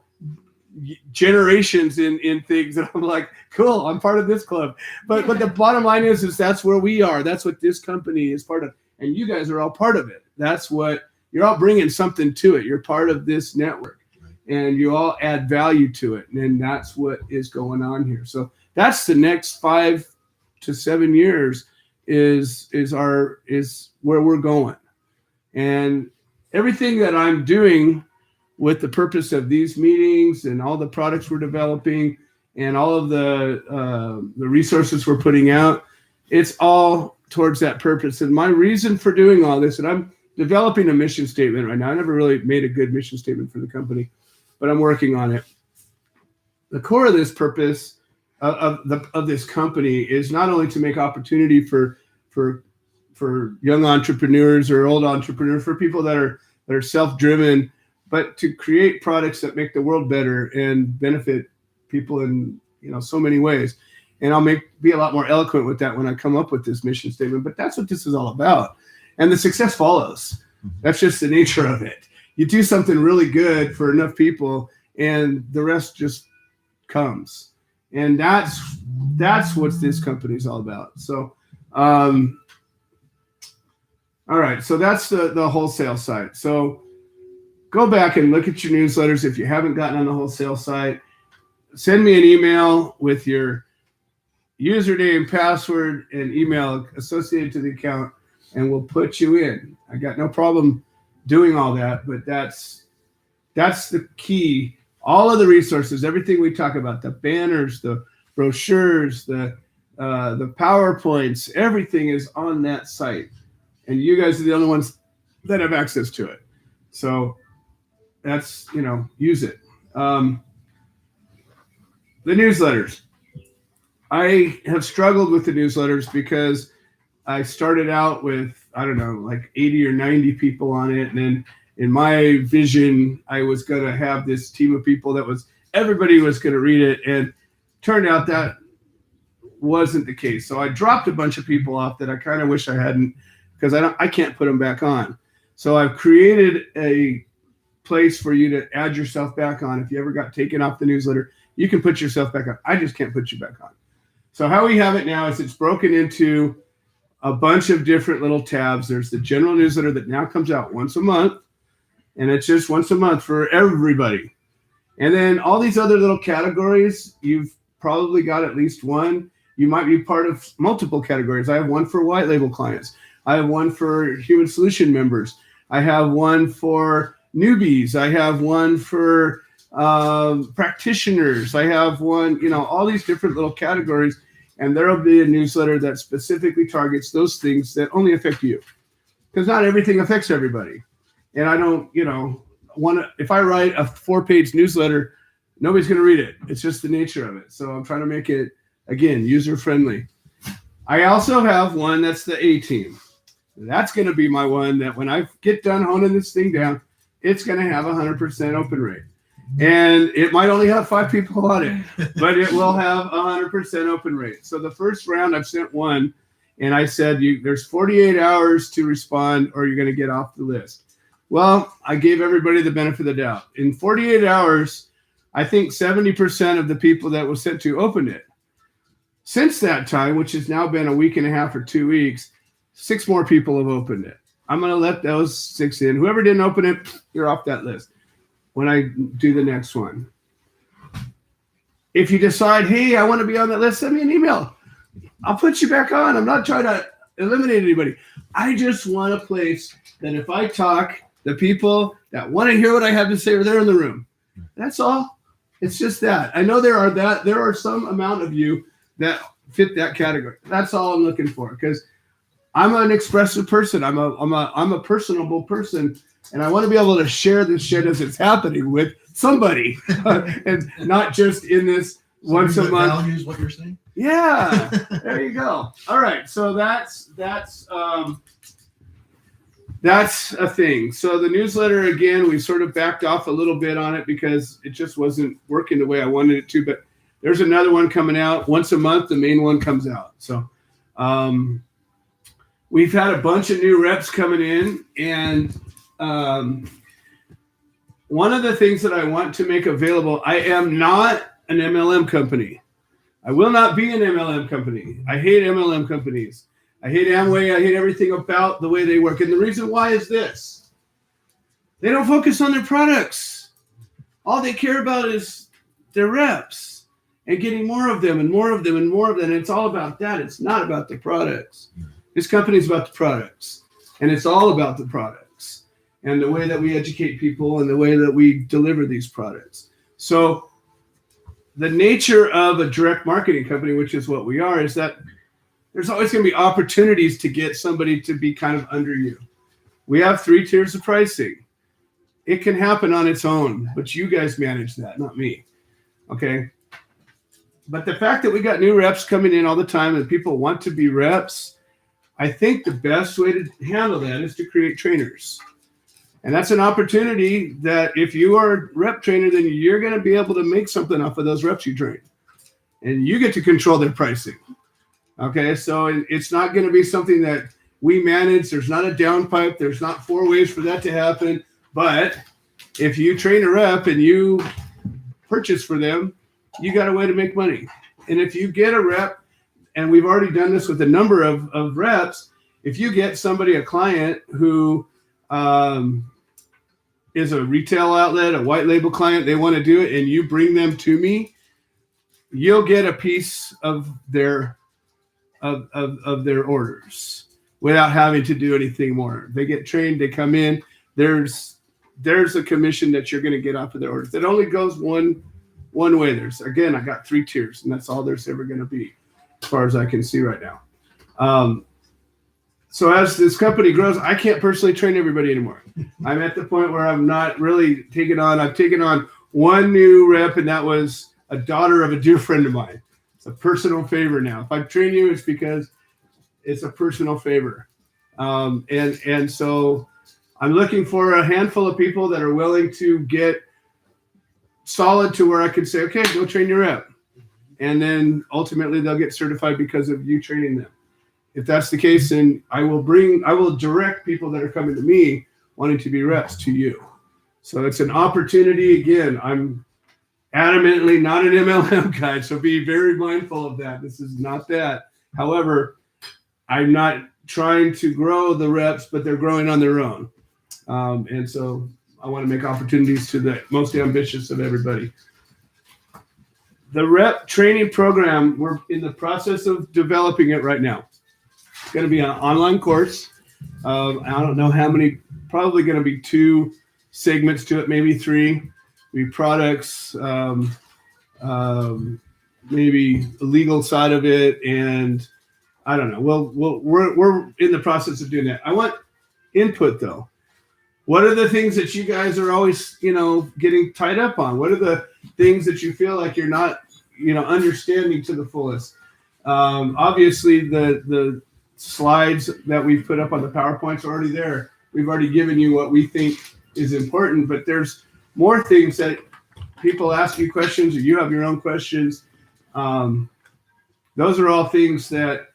generations in things, and I'm like, cool, I'm part of this club. But the bottom line is that's where we are. That's what this company is part of, and you guys are all part of it. That's what you're all bringing something to it. You're part of this network, and you all add value to it, and that's what is going on here. So that's the next 5 to 7 years is where we're going, and everything that I'm doing with the purpose of these meetings and all the products we're developing and all of the resources we're putting out, it's all towards that purpose. And my reason for doing all this, and developing a mission statement right now. I never really made a good mission statement for the company, but I'm working on it. The core of this purpose of this company is not only to make opportunity for young entrepreneurs or old entrepreneurs, for people that are self-driven, but to create products that make the world better and benefit people in so many ways. And I'll be a lot more eloquent with that when I come up with this mission statement. But that's what this is all about. And the success follows. That's just the nature of it. You do something really good for enough people, and the rest just comes. And that's what this company is all about. So, all right. So that's the wholesale side. So go back and look at your newsletters. If you haven't gotten on the wholesale site, send me an email with your username, password, and email associated to the account, and we'll put you in. I got no problem doing all that, but that's the key. All of the resources, everything we talk about, the banners, the brochures, the PowerPoints, everything is on that site. And you guys are the only ones that have access to it. So that's, use it. The newsletters. I have struggled with the newsletters because I started out with, I don't know, like 80 or 90 people on it. And then in my vision, I was going to have this team of people everybody was going to read it. And turned out that wasn't the case. So I dropped a bunch of people off that I kind of wish I hadn't, because I can't put them back on. So I've created a place for you to add yourself back on. If you ever got taken off the newsletter, you can put yourself back on. I just can't put you back on. So how we have it now is it's broken into a bunch of different little tabs. There's the general newsletter that now comes out once a month, and it's just once a month for everybody. And then all these other little categories, you've probably got at least one. You might be part of multiple categories. I have one for white label clients. I have one for human solution members. I have one for newbies. I have one for practitioners. I have one, all these different little categories. And there will be a newsletter that specifically targets those things that only affect you, because not everything affects everybody. And I don't, if I write a 4-page newsletter, nobody's going to read it. It's just the nature of it. So I'm trying to make it, again, user-friendly. I also have one that's the A-team. That's going to be my one that when I get done honing this thing down, it's going to have 100% open rate. And it might only have 5 people on it, but it will have 100% open rate. So the first round, I've sent one, and I said, there's 48 hours to respond or you're going to get off the list. Well, I gave everybody the benefit of the doubt. In 48 hours, I think 70% of the people that was sent to opened it. Since that time, which has now been a week and a half or 2 weeks, 6 more people have opened it. I'm going to let those 6 in. Whoever didn't open it, you're off that list when I do the next one. If you decide, hey, I want to be on that list, send me an email. I'll put you back on. I'm not trying to eliminate anybody. I just want a place that if I talk, the people that want to hear what I have to say are there in the room. That's all. It's just that. I know there are some amount of you that fit that category. That's all I'm looking for, because I'm an expressive person. I'm a personable person, and I want to be able to share this shit as it's happening with somebody, and not just in this once a month. Values what you're saying? Yeah, there you go. All right, so that's a thing. So the newsletter, again, we sort of backed off a little bit on it because it just wasn't working the way I wanted it to. But there's another one coming out once a month. The main one comes out. So we've had a bunch of new reps coming in, and one of the things that I want to make available, I am not an MLM company. I will not be an MLM company. I hate MLM companies. I hate Amway. I hate everything about the way they work. And the reason why is this. They don't focus on their products. All they care about is their reps and getting more of them and more of them and more of them. And it's all about that. It's not about the products. This company is about the products. And it's all about the products and the way that we educate people and the way that we deliver these products. So the nature of a direct marketing company, which is what we are, is that there's always going to be opportunities to get somebody to be kind of under you. We have 3 tiers of pricing. It can happen on its own, but you guys manage that, not me. Okay. But the fact that we got new reps coming in all the time and people want to be reps, I think the best way to handle that is to create trainers. And that's an opportunity that if you are a rep trainer, then you're going to be able to make something off of those reps you train. And you get to control their pricing. Okay, so it's not going to be something that we manage. There's not a downpipe. There's not 4 ways for that to happen. But if you train a rep and you purchase for them, you got a way to make money. And if you get a rep, and we've already done this with a number of reps, if you get somebody, a client who is a retail outlet, a white label client, they want to do it, and you bring them to me, you'll get a piece of their of their orders without having to do anything more. They get trained, they come in, there's a commission that you're going to get off of their orders. It only goes one way. I got 3 tiers, and that's all there's ever going to be as far as I can see right now. So as this company grows, I can't personally train everybody anymore. I'm at the point where I'm not really taking on. I've taken on 1 new rep, and that was a daughter of a dear friend of mine. It's a personal favor now. If I train you, it's because it's a personal favor. And so I'm looking for a handful of people that are willing to get solid to where I can say, okay, go train your rep. And then ultimately they'll get certified because of you training them. If that's the case, then I will direct people that are coming to me wanting to be reps to you. So it's an opportunity. Again, I'm adamantly not an MLM guy, so be very mindful of that. This is not that. However, I'm not trying to grow the reps, but they're growing on their own. And so I want to make opportunities to the most ambitious of everybody. The rep training program, we're in the process of developing it right now. It's going to be an online course. I don't know how many, probably going to be 2 segments to it, maybe 3. Maybe products, maybe the legal side of it, and I don't know. We're in the process of doing that. I want input though. What are the things that you guys are always, getting tied up on? What are the things that you feel like you're not, understanding to the fullest? Obviously, the slides that we've put up on the PowerPoints are already there. We've already given you what we think is important, but there's more things that people ask you questions or you have your own questions. Those are all things that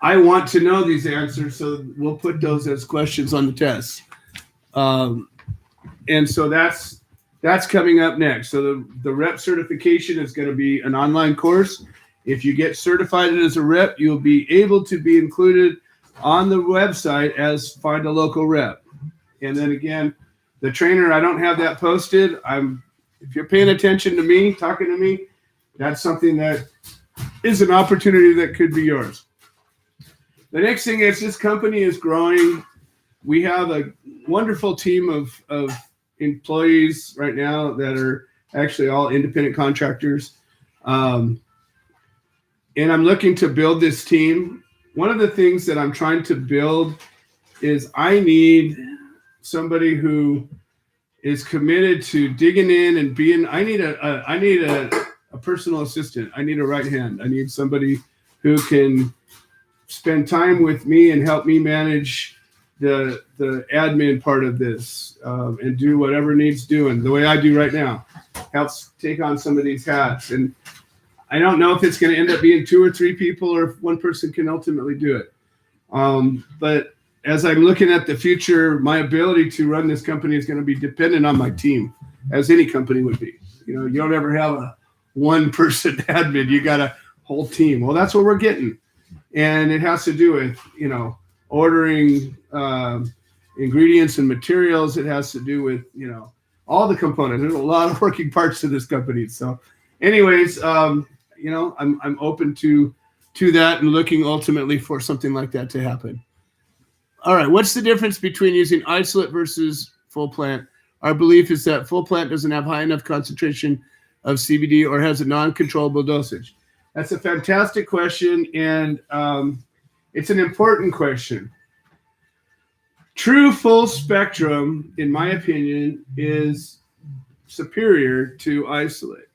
I want to know these answers, so we'll put those as questions on the test. And so that's coming up next. So the rep certification is going to be an online course. If you get certified as a rep, you'll be able to be included on the website as Find a Local Rep. And then again, the trainer, I don't have that posted. If you're paying attention to me, talking to me, that's something that is an opportunity that could be yours. The next thing is this company is growing. We have a wonderful team of employees right now that are actually all independent contractors. And I'm looking to build this team. One of the things that I'm trying to build is I need somebody who is committed to digging in and being. I need a personal assistant. I need a right hand. I need somebody who can spend time with me and help me manage the admin part of this and do whatever needs doing the way I do right now. Helps take on some of these hats. And I don't know if it's going to end up being 2 or 3 people or if one person can ultimately do it. But as I'm looking at the future, my ability to run this company is going to be dependent on my team, as any company would be. You don't ever have a one-person admin. You got a whole team. Well, that's what we're getting. And it has to do with, ordering ingredients and materials. It has to do with, all the components. There's a lot of working parts to this company. So anyways, I'm open to that and looking ultimately for something like that to happen. All right. What's the difference between using isolate versus full plant? Our belief is that full plant doesn't have high enough concentration of CBD or has a non-controllable dosage. That's a fantastic question, and it's an important question. True full spectrum, in my opinion, is superior to isolate.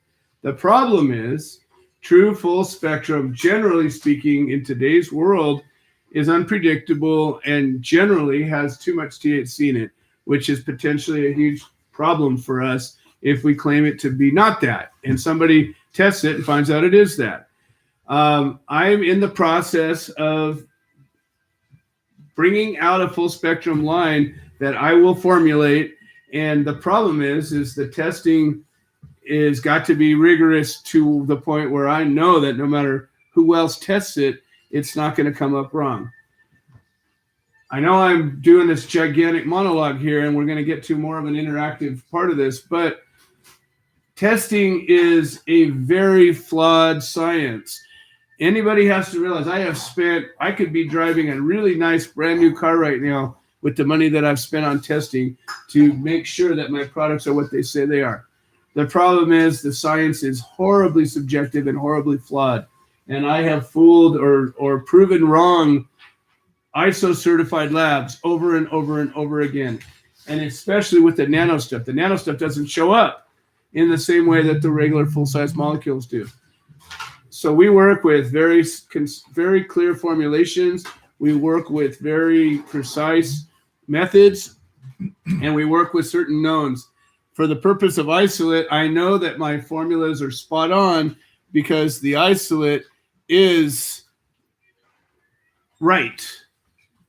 The problem is true full spectrum, generally speaking, in today's world, is unpredictable and generally has too much THC in it, which is potentially a huge problem for us if we claim it to be not that, and somebody tests it and finds out it is that. I'm in the process of bringing out a full spectrum line that I will formulate, and the problem is the testing is got to be rigorous to the point where I know that no matter who else tests it, it's not going to come up wrong. I know I'm doing this gigantic monologue here, and we're going to get to more of an interactive part of this, but testing is a very flawed science. Anybody has to realize I could be driving a really nice brand new car right now with the money that I've spent on testing to make sure that my products are what they say they are. The problem is the science is horribly subjective and horribly flawed. And I have fooled or proven wrong ISO certified labs over and over and over again. And especially with the nano stuff. The nano stuff doesn't show up in the same way that the regular full-size molecules do. So we work with very clear formulations. We work with very precise methods, and we work with certain knowns. For the purpose of isolate, I know that my formulas are spot on because the isolate is right.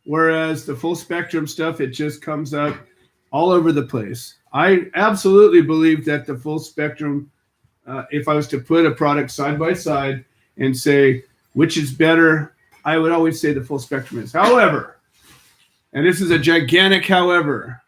Whereas the full spectrum stuff, it just comes up all over the place. I absolutely believe that the full spectrum, if I was to put a product side by side and say which is better, I would always say the full spectrum is. However, and this is a gigantic however,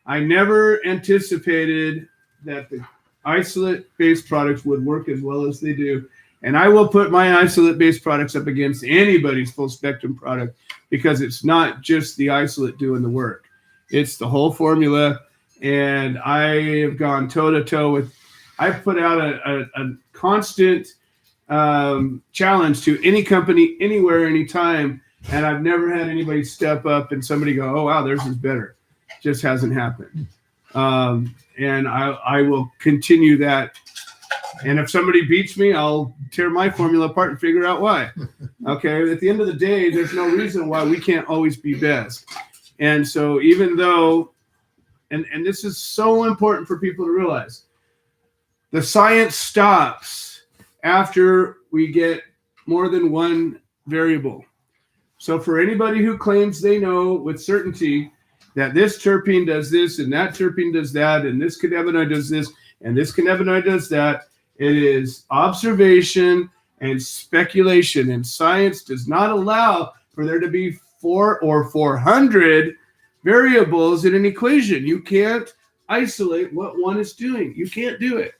I never anticipated that the isolate-based products would work as well as they do. And I will put my isolate-based products up against anybody's full-spectrum product because it's not just the isolate doing the work. It's the whole formula. And I have gone toe-to-toe with – I've put out a constant challenge to any company, anywhere, anytime, and I've never had anybody step up and somebody go, oh, wow, theirs is better. Just hasn't happened. And I will continue that. And if somebody beats me, I'll tear my formula apart and figure out why. Okay. At the end of the day, there's no reason why we can't always be best. And so even though, and this is so important for people to realize, the science stops after we get more than one variable. So for anybody who claims they know with certainty that this terpene does this and that terpene does that and this cannabinoid does this and this cannabinoid does that, it is observation and speculation. And science does not allow for there to be 4 or 400 variables in an equation. You can't isolate what one is doing. You can't do it.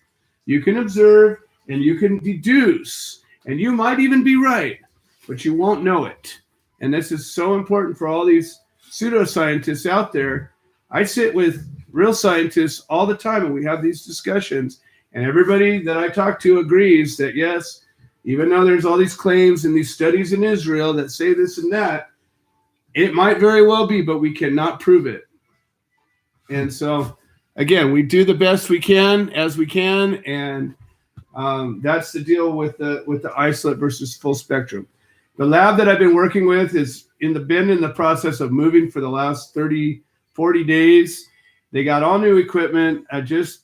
You can observe and you can deduce, and you might even be right, but you won't know it. And this is so important for all these pseudoscientists out there. I sit with real scientists all the time, and we have these discussions, and everybody that I talk to agrees that, yes, even though there's all these claims and these studies in Israel that say this and that, it might very well be, but we cannot prove it. And so, again, we do the best we can as we can, and that's the deal with the isolate versus full spectrum. The lab that I've been working with is been in the process of moving for the last 30, 40 days. They got all new equipment. The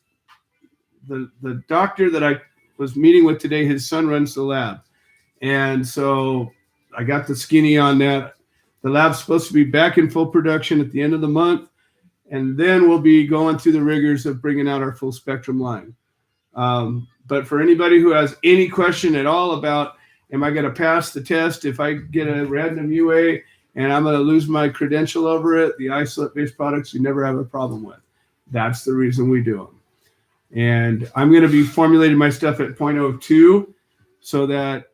doctor that I was meeting with today, his son runs the lab. And so I got the skinny on that. The lab's supposed to be back in full production at the end of the month. And then we'll be going through the rigors of bringing out our full spectrum line. But for anybody who has any question at all about, am I going to pass the test if I get a random UA and I'm going to lose my credential over it? The isolate-based products you never have a problem with. That's the reason we do them. And I'm going to be formulating my stuff at 0.02 so that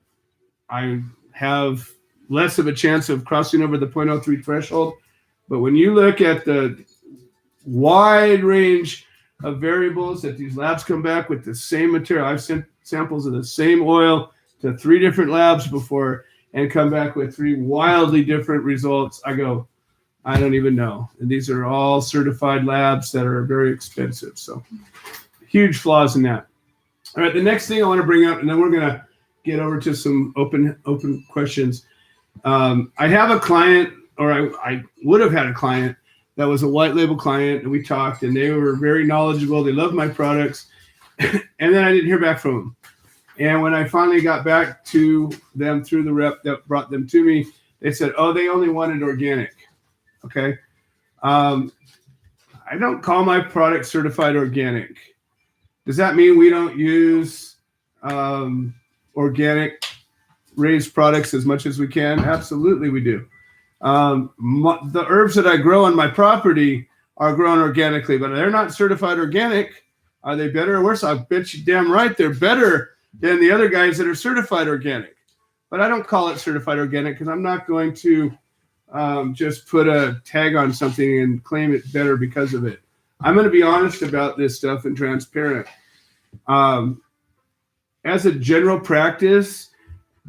I have less of a chance of crossing over the 0.03 threshold. But when you look at the wide range of variables that these labs come back with the same material, I've sent samples of the same oil to 3 different labs before and come back with 3 wildly different results. I go, I don't even know. And these are all certified labs that are very expensive. So huge flaws in that. All right, the next thing I want to bring up, and then we're going to get over to some open questions. I have a client, or I would have had a client that was a white label client, and we talked, and they were very knowledgeable. They loved my products. And then I didn't hear back from them. And when I finally got back to them through the rep that brought them to me, they said, oh, they only wanted organic. Okay. I don't call my product certified organic. Does that mean we don't use organic raised products as much as we can? Absolutely, we do. The herbs that I grow on my property are grown organically, but they're not certified organic. Are they better or worse? I bet you damn right they're better than the other guys that are certified organic. But I don't call it certified organic because I'm not going to just put a tag on something and claim it better because of it. I'm going to be honest about this stuff and transparent. As a general practice,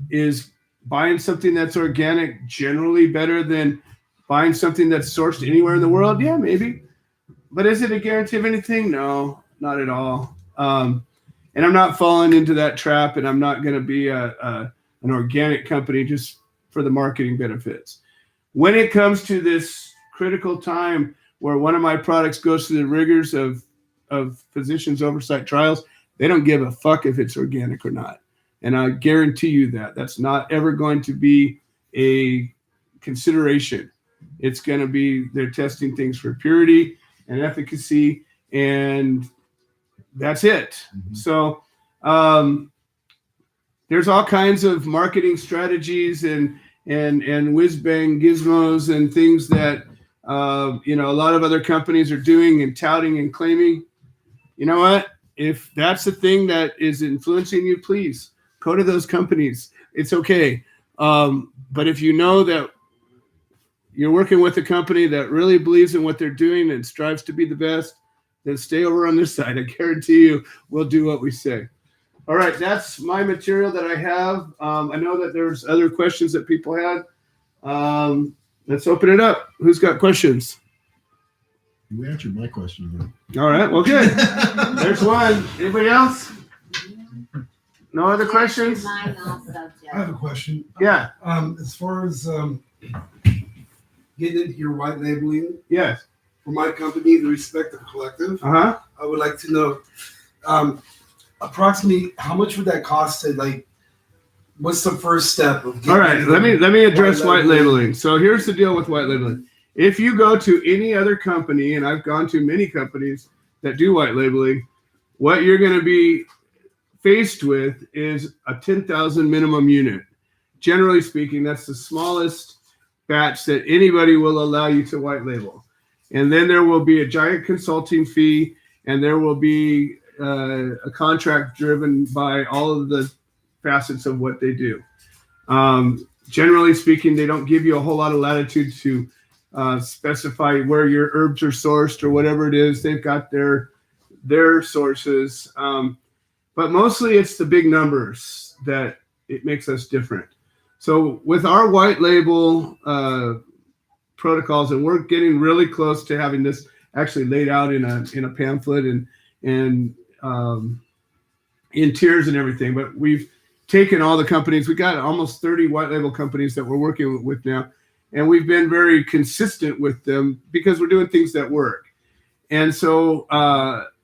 is buying something that's organic generally better than buying something that's sourced anywhere in the world? Yeah, maybe. But is it a guarantee of anything? No, not at all. And I'm not falling into that trap, and I'm not going to be an organic company just for the marketing benefits. When it comes to this critical time where one of my products goes through the rigors of physicians' oversight trials, they don't give a fuck if it's organic or not. And I guarantee you that that's not ever going to be a consideration. It's going to be, they're testing things for purity and efficacy, and that's it. Mm-hmm. So there's all kinds of marketing strategies and whiz-bang gizmos and things that a lot of other companies are doing and touting and claiming. You know what? If that's the thing that is influencing you, please go to those companies. It's okay. But if you know that you're working with a company that really believes in what they're doing and strives to be the best, then stay over on this side. I guarantee you we'll do what we say. All right, that's my material that I have. I know that there's other questions that people had. Let's open it up. Who's got questions? You answered my question. All right, well, good. There's one. Anybody else? No other questions? Mine also, I Joe. have a question. Yeah. As far as getting into your white labeling Yes. for my company, the Respective Collective, Uh-huh. I would like to know approximately how much would that cost to, like, what's the first step of getting All right, let me address white labeling? labeling. So here's the deal with white labeling. If you go to any other company, and I've gone to many companies that do white labeling, what you're going to be faced with is a 10,000 minimum unit. Generally speaking, that's the smallest batch that anybody will allow you to white label. And then there will be a giant consulting fee, and there will be a contract driven by all of the facets of what they do. Generally speaking, they don't give you a whole lot of latitude to specify where your herbs are sourced or whatever it is. They've got their sources. But mostly it's the big numbers that it makes us different. So with our white label protocols, and we're getting really close to having this actually laid out in a pamphlet and in tiers and everything, but we've taken all the companies. We got almost 30 white label companies that we're working with now, and we've been very consistent with them because we're doing things that work. And so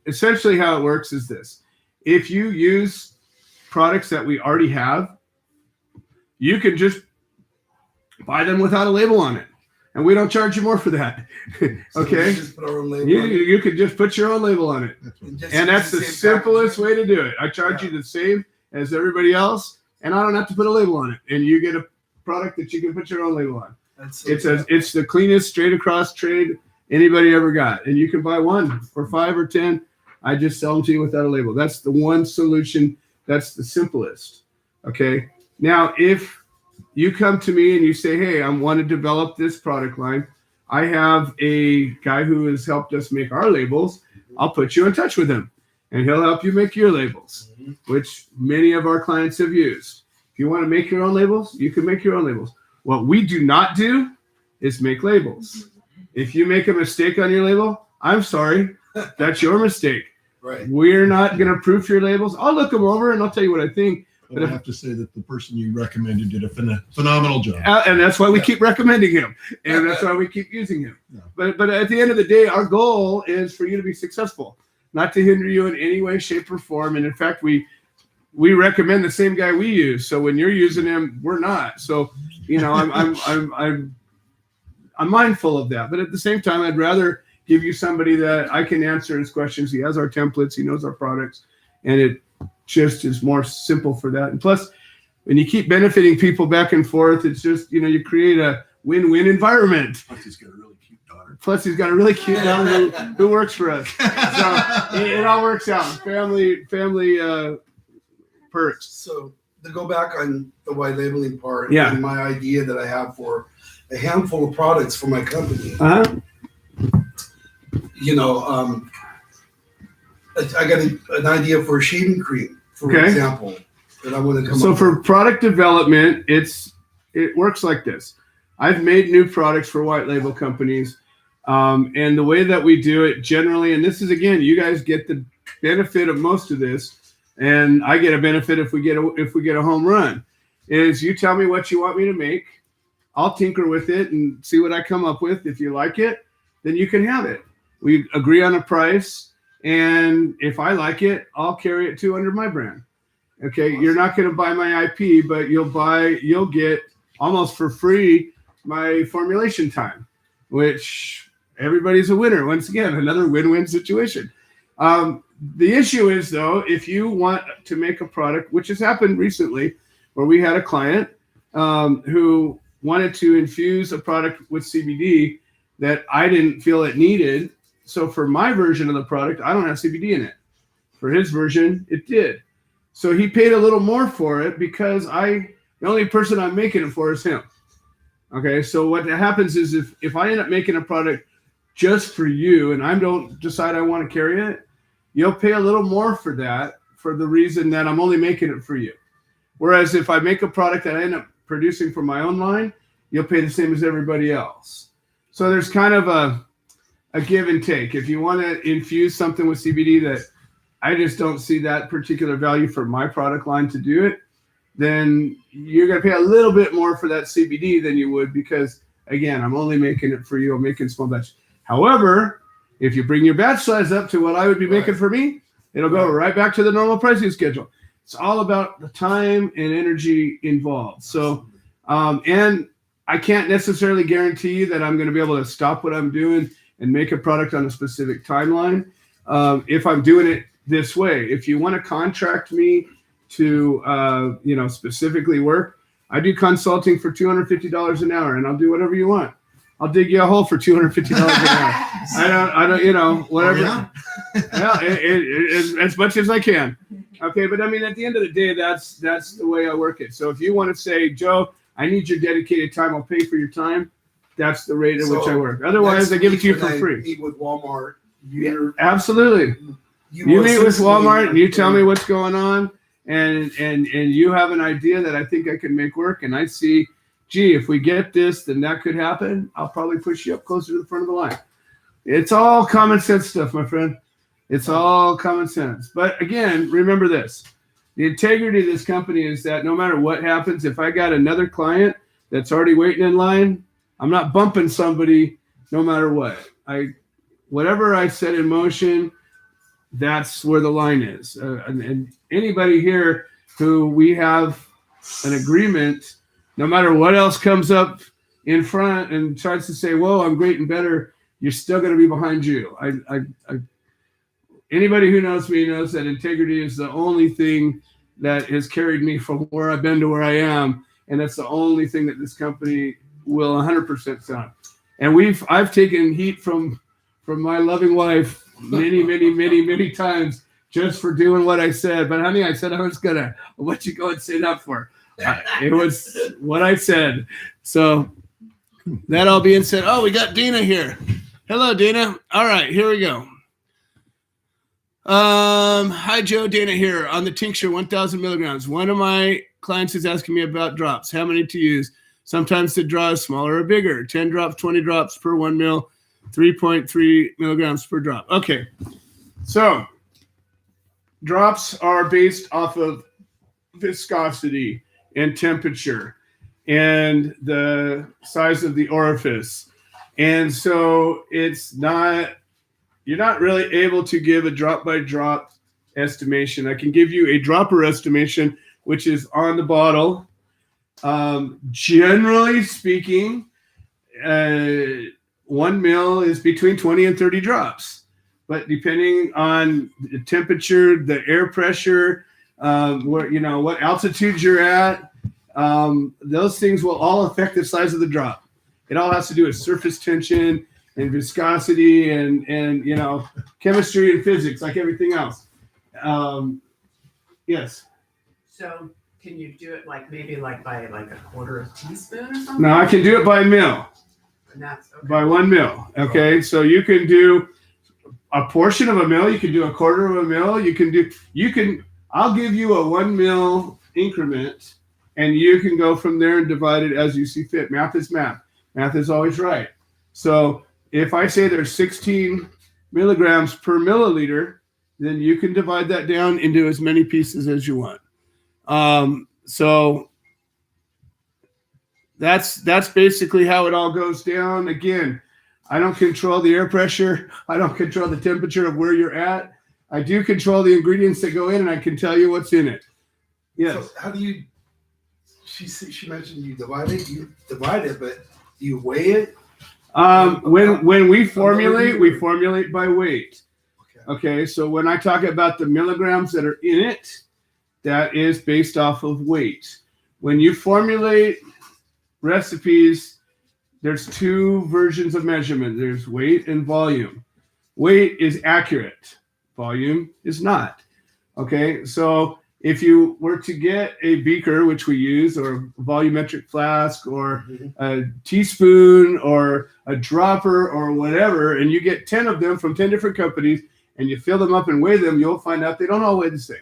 essentially how it works is this. If you use products that we already have, you can just buy them without a label on it. And we don't charge you more for that. Okay? So just put our own label on it. You could just put your own label on it. And that's the simplest way to do it. I charge you the same as everybody else, and I don't have to put a label on it. And you get a product that you can put your own label on. It's the cleanest straight across trade anybody ever got. And you can buy one for 5 or 10. I just sell them to you without a label. That's the one solution. That's the simplest. Okay. Now, if you come to me and you say, hey, I want to develop this product line. I have a guy who has helped us make our labels. I'll put you in touch with him, and he'll help you make your labels, which many of our clients have used. If you want to make your own labels, you can make your own labels. What we do not do is make labels. If you make a mistake on your label, I'm sorry. That's your mistake. Right. We're not going to proof your labels. I'll look them over and I'll tell you what I think. But I have to say that the person you recommended did a phenomenal job. And that's why we keep recommending him. And that's why we keep using him. Yeah. But at the end of the day, our goal is for you to be successful, not to hinder you in any way, shape, or form. And in fact, we recommend the same guy we use. So when you're using him, we're not. So, I'm mindful of that. But at the same time, I'd rather give you somebody that I can answer his questions. He has our templates. He knows our products. And it just is more simple for that. And plus, when you keep benefiting people back and forth, it's just, you create a win-win environment. Plus, he's got a really cute daughter. Who works for us. So it all works out. Family perks. So to go back on the white labeling part, Yeah. and my idea that I have for a handful of products for my company. Uh-huh. I got an idea for a shaving cream, for Okay. example, that I want to come So up for with. product development, it works like this. I've made new products for white label companies, and the way that we do it generally, and this is again, you guys get the benefit of most of this, and I get a benefit if we get a home run. Is you tell me what you want me to make, I'll tinker with it and see what I come up with. If you like it, then you can have it. We agree on a price. And if I like it, I'll carry it too under my brand. Okay, awesome. You're not going to buy my IP, but you'll get almost for free my formulation time, which everybody's a winner. Once again, another win-win situation. The issue is though, if you want to make a product, which has happened recently, where we had a client who wanted to infuse a product with CBD that I didn't feel it needed. So for my version of the product, I don't have CBD in it. For his version, it did. So he paid a little more for it because the only person I'm making it for is him. Okay, so what happens is if I end up making a product just for you and I don't decide I want to carry it, you'll pay a little more for that for the reason that I'm only making it for you. Whereas if I make a product that I end up producing for my own line, you'll pay the same as everybody else. So there's kind of a give and take. If you want to infuse something with CBD that I just don't see that particular value for my product line to do it, then you're going to pay a little bit more for that CBD than you would because, again, I'm only making it for you. I'm making small batch. However, if you bring your batch size up to what I would be making for me, it'll go right back to the normal pricing schedule. It's all about the time and energy involved. So, and I can't necessarily guarantee you that I'm going to be able to stop what I'm doing and make a product on a specific timeline. If I'm doing it this way, if you want to contract me to, specifically work, I do consulting for $250 an hour, and I'll do whatever you want. I'll dig you a hole for $250 an hour. I don't, whatever. As much as I can. Okay, but I mean, at the end of the day, that's the way I work it. So if you want to say, Joe, I need your dedicated time, I'll pay for your time. That's the rate at which I work. Otherwise, I give it to you for free. Meet with Walmart. Absolutely. You meet with Walmart and you tell me what's going on, and you have an idea that I think I can make work, and I see, gee, if we get this, then that could happen. I'll probably push you up closer to the front of the line. It's all common sense stuff, my friend. It's all common sense. But again, remember this. The integrity of this company is that no matter what happens, if I got another client that's already waiting in line, I'm not bumping somebody no matter what. Whatever I set in motion, that's where the line is. And anybody here who we have an agreement, no matter what else comes up in front and tries to say, whoa, I'm great and better, you're still going to be behind you. Anybody who knows me knows that integrity is the only thing that has carried me from where I've been to where I am. And that's the only thing that this company will 100% stand. And I've taken heat from my loving wife many times just for doing what I said. But honey, I said I was going to let you go and sit up for. It was what I said. So that all being said, we got Dina here. Hello, Dina. All right, here we go. Hi, Joe. Dana here on the tincture, 1,000 milligrams. One of my clients is asking me about drops, how many to use. Sometimes the draw is smaller or bigger, 10 drops, 20 drops per 1 mil. 3.3 milligrams per drop. Okay. So drops are based off of viscosity and temperature and the size of the orifice. And so you're not really able to give a drop by drop estimation. I can give you a dropper estimation, which is on the bottle. Generally speaking, 1 mil is between 20 and 30 drops. But depending on the temperature, the air pressure, what altitude you're at, those things will all affect the size of the drop. It all has to do with surface tension and viscosity and chemistry and physics, like everything else. Yes. So can you do it maybe by like a quarter of a teaspoon or something? No, I can do it by mil. And that's okay. By 1 mil. Okay, so you can do a portion of a mil. You can do a quarter of a mil. I'll give you a 1 mil increment, and you can go from there and divide it as you see fit. Math is math. Math is always right. So if I say there's 16 milligrams per milliliter, then you can divide that down into as many pieces as you want. So that's basically how it all goes down. Again, I don't control the air pressure. I don't control the temperature of where you're at. I do control the ingredients that go in, and I can tell you what's in it. Yes. So how do you? She mentioned you divide it. You divide it, but do you weigh it? When we formulate by weight. Okay. So when I talk about the milligrams that are in it, that is based off of weight. When you formulate recipes, there's two versions of measurement. There's weight and volume. Weight is accurate. Volume is not. Okay. So if you were to get a beaker, which we use, or a volumetric flask, or a teaspoon, or a dropper, or whatever, and you get 10 of them from 10 different companies, and you fill them up and weigh them, you'll find out they don't all weigh the same.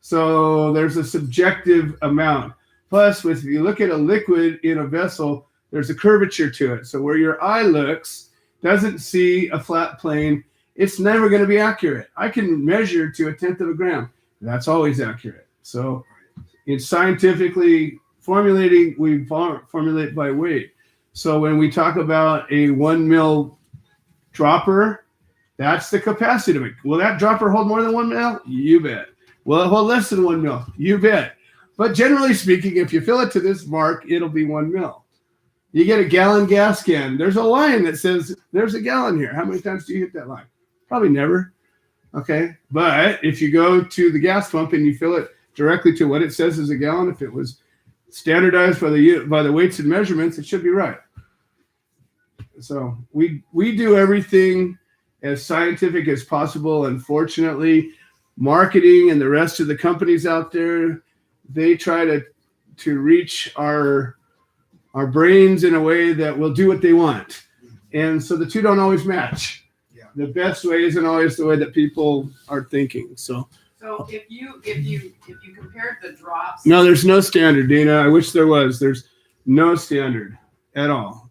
So there's a subjective amount. Plus, if you look at a liquid in a vessel, there's a curvature to it. So where your eye looks, doesn't see a flat plane, it's never going to be accurate. I can measure to 1/10 of a gram. That's always accurate. So in scientifically formulating, we formulate by weight. So when we talk about a 1 mil dropper, that's the capacity of it. Will that dropper hold more than 1 mil? You bet. Will it hold less than 1 mil? You bet. But generally speaking, if you fill it to this mark, it'll be 1 mil. You get a gallon gas can. There's a line that says there's a gallon here. How many times do you hit that line? Probably never. Okay. But if you go to the gas pump and you fill it directly to what it says is a gallon, if it was standardized by the weights and measurements, it should be right. So we do everything as scientific as possible. Unfortunately, marketing and the rest of the companies out there, they try to reach our brains in a way that will do what they want. And so the two don't always match. Yeah. The best way isn't always the way that people are thinking. So if you compared the drops. No, there's no standard, Dana. I wish there was. There's no standard at all.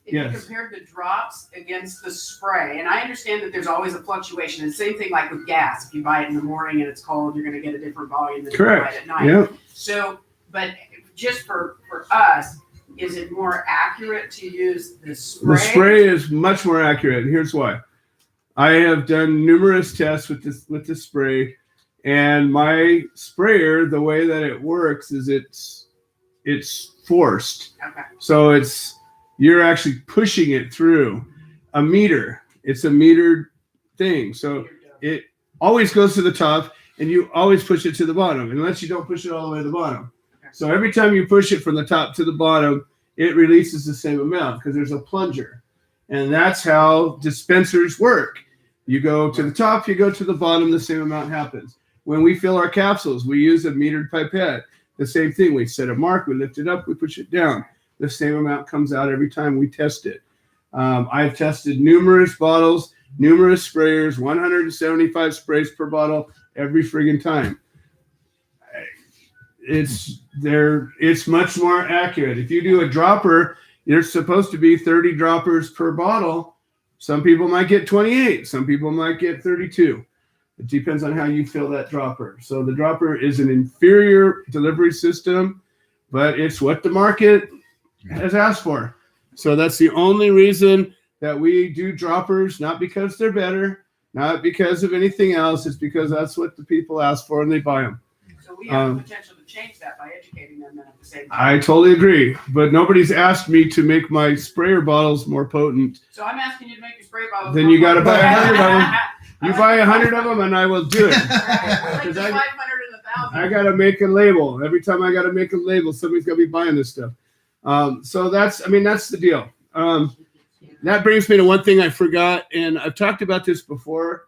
If you compared the drops against the spray, and I understand that there's always a fluctuation. And same thing like with gas. If you buy it in the morning and it's cold, you're going to get a different volume than if you buy it at night. Yeah. So, but just for us, is it more accurate to use the spray? The spray is much more accurate. Here's why. I have done numerous tests with the spray, and my sprayer, the way that it works is it's forced. Okay. So you're actually pushing it through a meter. It's a metered thing. So it always goes to the top, and you always push it to the bottom, unless you don't push it all the way to the bottom. Okay. So every time you push it from the top to the bottom, it releases the same amount because there's a plunger. And that's how dispensers work. You go to the top, you go to the bottom, the same amount happens. When we fill our capsules, we use a metered pipette. The same thing. We set a mark, we lift it up, we push it down. The same amount comes out every time we test it. I've tested numerous bottles, numerous sprayers, 175 sprays per bottle every friggin' time. It's much more accurate. If you do a dropper, there's supposed to be 30 droppers per bottle. Some people might get 28. Some people might get 32. It depends on how you fill that dropper. So the dropper is an inferior delivery system, but it's what the market has asked for. So that's the only reason that we do droppers, not because they're better, not because of anything else. It's because that's what the people ask for and they buy them. So we have the potential to change that by educating them then at the same time. I totally agree, but nobody's asked me to make my sprayer bottles more potent. So I'm asking you to make your spray bottles. Then more you got to buy potent. 100 of them. You buy 100 of them, and I will do it. Like the 'Cause I- 500 and 1,000. I got to make a label. Every time I got to make a label, somebody's got to be buying this stuff. So that's the deal. That brings me to one thing I forgot, and I've talked about this before.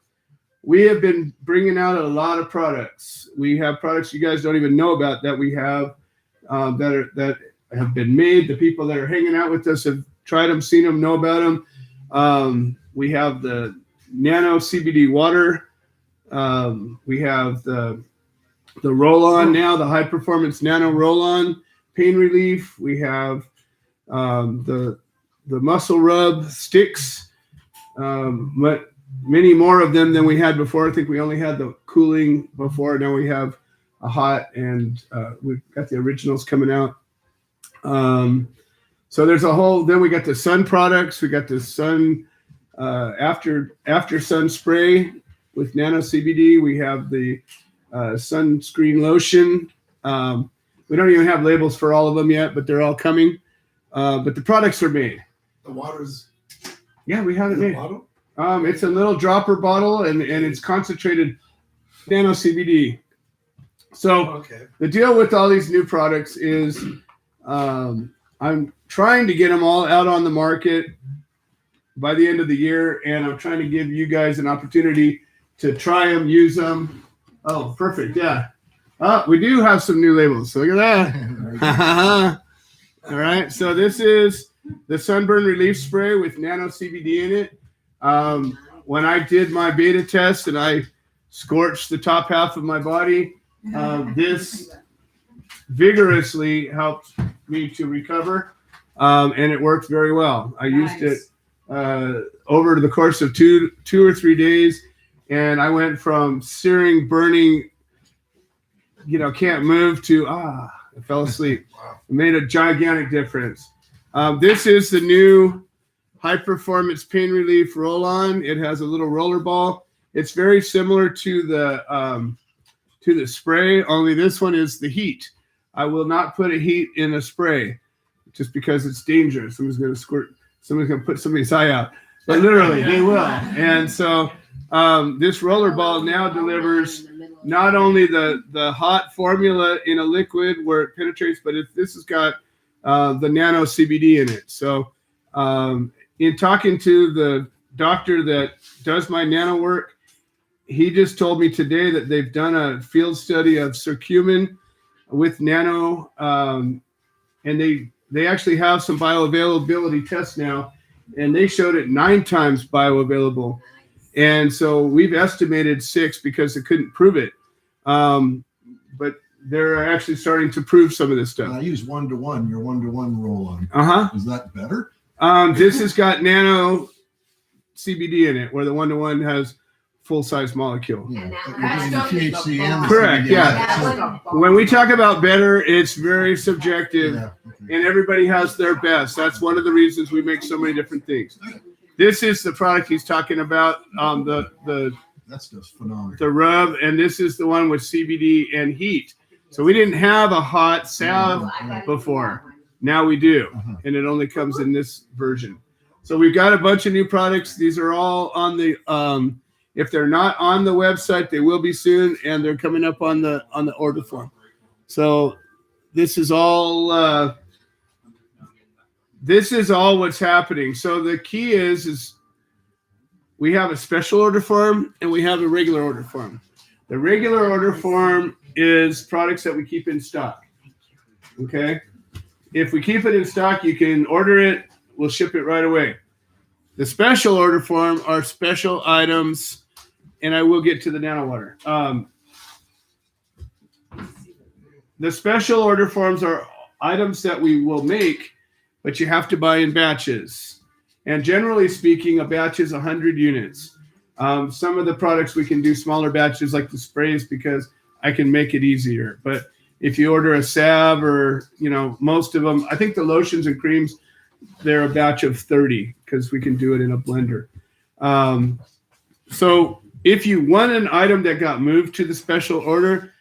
We have been bringing out a lot of products. We have products you guys don't even know about that we have that have been made. The people that are hanging out with us have tried them, seen them, know about them. We have the Nano CBD water. We have the roll-on now, the high-performance Nano roll-on pain relief. We have the muscle rub sticks. But many more of them than we had before. I think we only had the cooling before. Now we have a hot, and we've got the originals coming out. So there's a whole. Then we got the sun products. We got the sun after sun spray with Nano CBD. We have the sunscreen lotion. We don't even have labels for all of them yet, but they're all coming. But the products are made. The water's Yeah, we have it in the made. bottle? It's a little dropper bottle, and it's concentrated Nano CBD. So Okay. the deal with all these new products is I'm trying to get them all out on the market by the end of the year, and I'm trying to give you guys an opportunity to try them, use them. Oh, perfect. Yeah. We do have some new labels. So look at that. All right. So this is the sunburn relief spray with Nano CBD in it. When I did my beta test and I scorched the top half of my body, this vigorously helped me to recover, and it worked very well. I used it over the course of two or 3 days, and I went from searing, burning, can't move to I fell asleep. Wow. It made a gigantic difference. This is the new high performance pain relief roll on. It has a little roller ball. It's very similar to the spray, only this one is the heat. I will not put a heat in a spray just because it's dangerous. Somebody's going to squirt. Somebody's going to put somebody's eye out. But literally, they will. And so this roller ball now delivers not only the hot formula in a liquid where it penetrates, but this has got the Nano CBD in it. So in talking to the doctor that does my nano work, he just told me today that they've done a field study of curcumin with nano, and they actually have some bioavailability tests now, and they showed it 9 times bioavailable. And so we've estimated 6 because they couldn't prove it. But they're actually starting to prove some of this stuff. I use 1-to-1, your 1-to-1 roll on. Uh-huh. Is that better? This has got Nano CBD in it, where the 1-to-1 has full-size molecule. Yeah. That But you're getting the stuff is THC a and the bomb. Correct, CBD. yeah. That's like a bomb. When we talk about better, it's very subjective, Yeah, okay. and everybody has their best. That's one of the reasons we make so many different things. This is the product he's talking about, That's just phenomenal. the rub, and this is the one with CBD and heat. So we didn't have a hot salve before. Now we do, and it only comes in this version. So we've got a bunch of new products. These are all on the if they're not on the website, they will be soon, and they're coming up on the order form. So this is all what's happening. So the key is we have a special order form and we have a regular order form. The regular order form is products that we keep in stock. Okay? If we keep it in stock, you can order it. We'll ship it right away. The special order form are special items, and I will get to the nano water. The special order forms are items that we will make, but you have to buy in batches. And generally speaking, a batch is 100 units. Some of the products we can do smaller batches like the sprays because I can make it easier. But if you order a salve or, most of them, I think the lotions and creams, they're a batch of 30 because we can do it in a blender. So if you want an item that got moved to the special order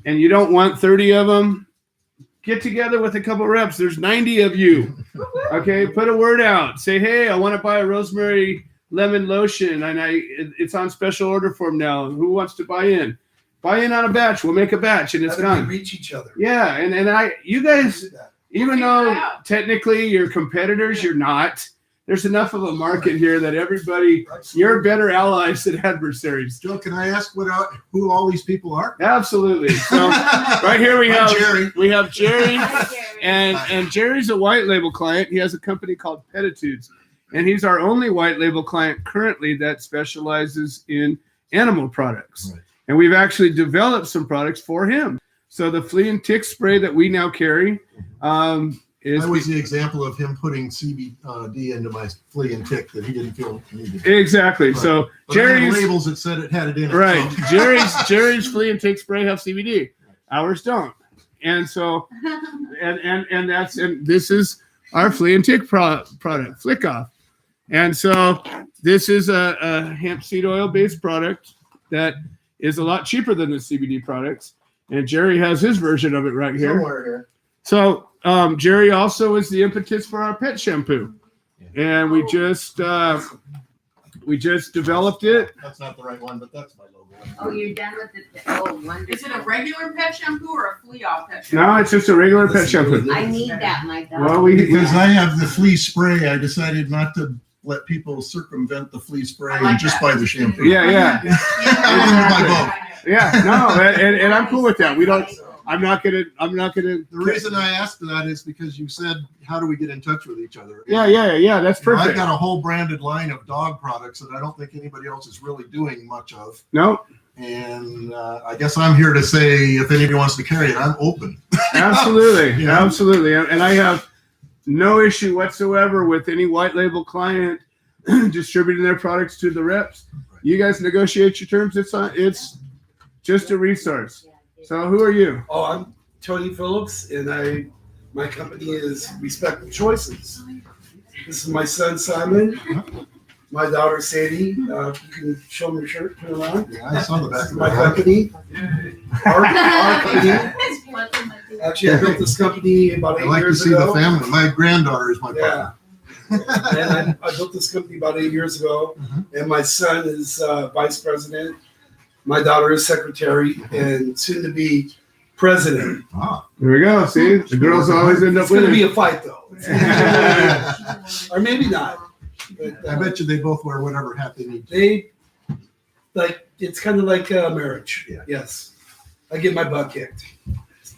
and you don't want 30 of them, get together with a couple reps. There's 90 of you. Okay, put a word out. Say, hey, I want to buy a rosemary lemon lotion, and it's on special order form now. Who wants to buy in? Buy in on a batch. We'll make a batch, and it's done. Reach each other. Yeah, and you guys, even though technically you're competitors, you're not. There's enough of a market here that everybody, you're better allies than adversaries. Joe, can I ask who all these people are? Absolutely. So right here we have Jerry. We have Jerry, and Jerry's a white label client. He has a company called Petitudes, and he's our only white label client currently that specializes in animal products. Right. And we've actually developed some products for him. So the flea and tick spray that we now carry is I was the example of him putting CBD into my flea and tick that he didn't feel needed. exactly. Right. So But I had Jerry's labels that said it had it in it. right. So. Jerry's flea and tick spray have CBD. Ours don't. And so and this is our flea and tick product, Flick Off. And so this is a hemp seed oil based product that is a lot cheaper than the CBD products. And Jerry has his version of it right here. Somewhere here. So Jerry also is the impetus for our pet shampoo. And we just developed it. That's not the right one, but that's my logo. Oh, you're done with it? Oh, wonderful. Is it a regular pet shampoo or a flea off pet shampoo? No, it's just a regular pet shampoo. I need that, my dog. Well, Because I have the flea spray, I decided not to let people circumvent the flea spray I like and just that. buy the shampoo. yeah. I didn't buy both. Yeah, no, and I'm cool with that. We don't. I'm not gonna. The reason I asked that is because you said, how do we get in touch with each other? Yeah. That's You know, I've perfect. got a whole branded line of dog products that I don't think anybody else is really doing much of. No, And I guess I'm here to say, if anybody wants to carry it, I'm open. absolutely, Yeah. absolutely, and I have no issue whatsoever with any white label client distributing their products to the reps. You guys negotiate your terms. It's just a resource. So who are you? Oh, I'm Tony Phillips, and my company is Respectful Choices. This is my son Simon, my daughter Sadie. You can show them your shirt, put it on. Yeah, I saw the back This is of my my company. Our company. Actually, I built this company about I 8 like to years see the ago. family. My granddaughter is my Yeah. partner. And I built this company about 8 years ago, and my son is vice president. My daughter is secretary, and soon to be president. Ah. Here we go. See, the girls always end up It's going to be winning. a fight, though. Or maybe not. But, I bet you they both wear whatever hat they need to. they it's kind of like marriage. Yeah. Yes, I get my butt kicked.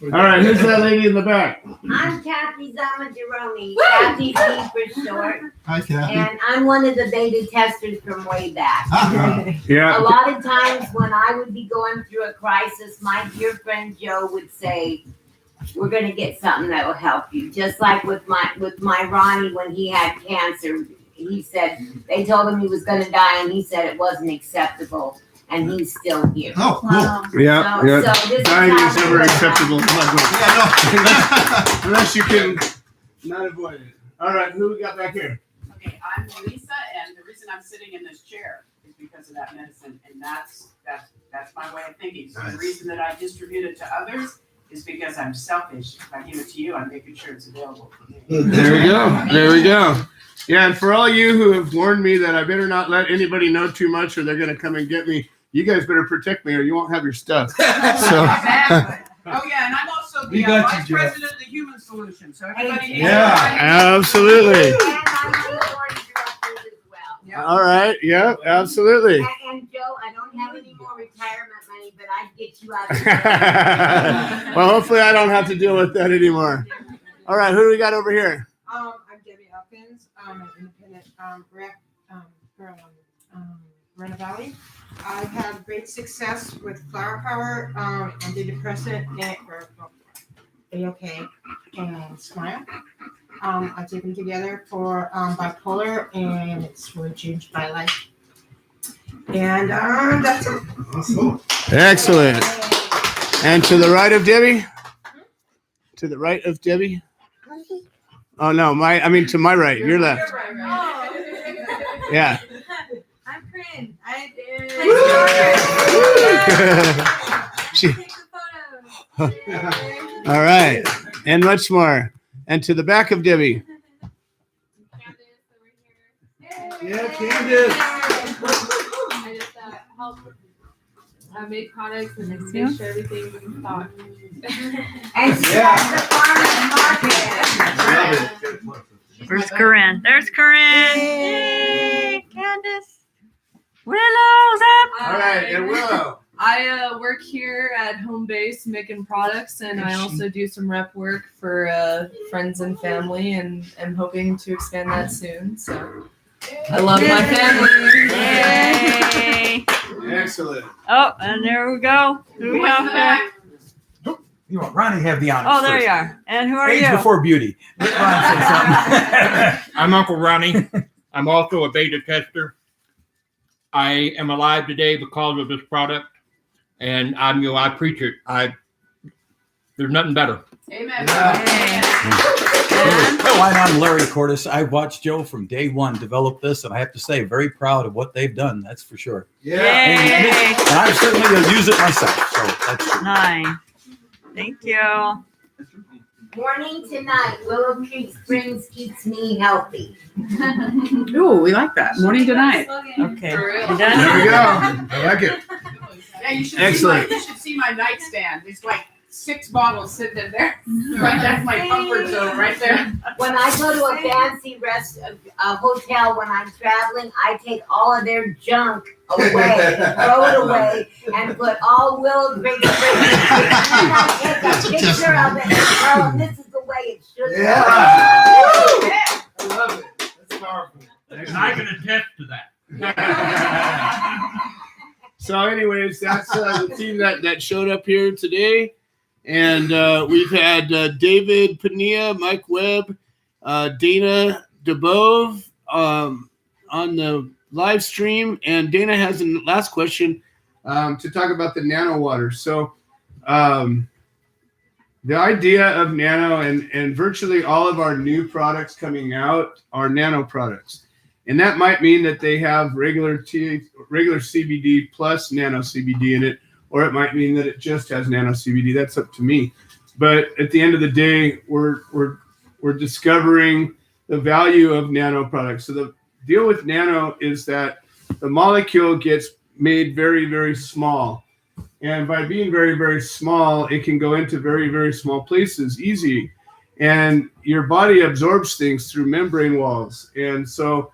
All right, who's that lady in the back? I'm Kathy Zamadironi. Kathy Z for short. Hi, Kathy. And I'm one of the beta testers from way back. A Yeah. lot of times when I would be going through a crisis, my dear friend Joe would say, we're going to get something that will help you. Just like with my Ronnie when he had cancer, he said, they told him he was going to die and he said it wasn't acceptable. And he's still here. Oh, cool. Yeah. So Yeah. this is Dying how is we never go. acceptable. Yeah, Unless you can not avoid it. All right, who we got back here? Okay, I'm Lisa, and the reason I'm sitting in this chair is because of that medicine, and that's my way of thinking. So Nice. the reason that I distribute it to others is because I'm selfish. If I give it to you, I'm making sure it's available for me. There we go. There we go. Yeah, and for all you who have warned me that I better not let anybody know too much or they're going to come and get me, you guys better protect me or you won't have your stuff. So, Exactly. Oh, yeah, and I'm also We the got you, vice Jeff. president of the Human Solution, so everybody needs Yeah, absolutely. And I'm the board of directors as well. Yeah. All right. Yeah, absolutely. And Joe, I don't have any more retirement money, but I'd get you out of there. Well, hopefully I don't have to deal with that anymore. All right, who do we got over here? I'm Debbie Elkins. I'm an independent rep from Rena Valley. I've had great success with Flower Power and antidepressant and A-OK and Smile. I take them together for bipolar, and it's really changed my life. And that's it. Awesome. Excellent. And to the right of Debbie? To the right of Debbie? Oh, no, to my right, your left. Yeah. I'm Corinne. I She- take the photos. All right. And much more. And to the back of Debbie. Yeah, Candace. I just help make products and make sure everything's thought. And she has the farmer's market. Where's Corinne? There's Corinne. Yay, Candace. Willow's up. All right. And Willow. I work here at home base making products, and I also do some rep work for friends and family, and I'm hoping to expand that soon. So I love my family. Yay. Excellent. Oh, and there we go. Who we have there? You want Ronnie have the honors? Oh, there first. you are. And who are Age you? before beauty. Let Ron say something. I'm Uncle Ronnie. I'm also a beta tester. I am alive today because of this product, and I preach it. There's nothing better. Amen. Well, I'm Larry Cordes. I watched Joe from day one develop this, and I have to say, very proud of what they've done. That's for sure. Yeah. Yay. And I certainly will use it myself. So that's Nice. Thank you. Morning to night, Willow Creek Springs keeps me healthy. Ooh, we like that. Morning to night. Okay. For real. You There done? we go. I like it. Yeah, you should Excellent. you should see my nightstand. There's like 6 bottles sitting in there. Right, that's my comfort zone right there. When I go to a fancy hotel when I'm traveling, I take all of their junk away, throw it away, and put all Willow Creek Springs. And I take a picture of it and tell them this is the way it should be. Yeah. I love it. That's powerful. And I can attest to that. So anyways, that's the team that showed up here today. And we've had David Pania, Mike Webb, Dana DeBove on the live stream. And Dana has a last question to talk about the nano water. So the idea of nano and virtually all of our new products coming out are nano products. And that might mean that they have regular CBD plus nano CBD in it, or it might mean that it just has nano CBD. That's up to me. But at the end of the day, we're discovering the value of nano products. So the deal with nano is that the molecule gets made very, very small. And by being very, very small, it can go into very, very small places easy. And your body absorbs things through membrane walls. And so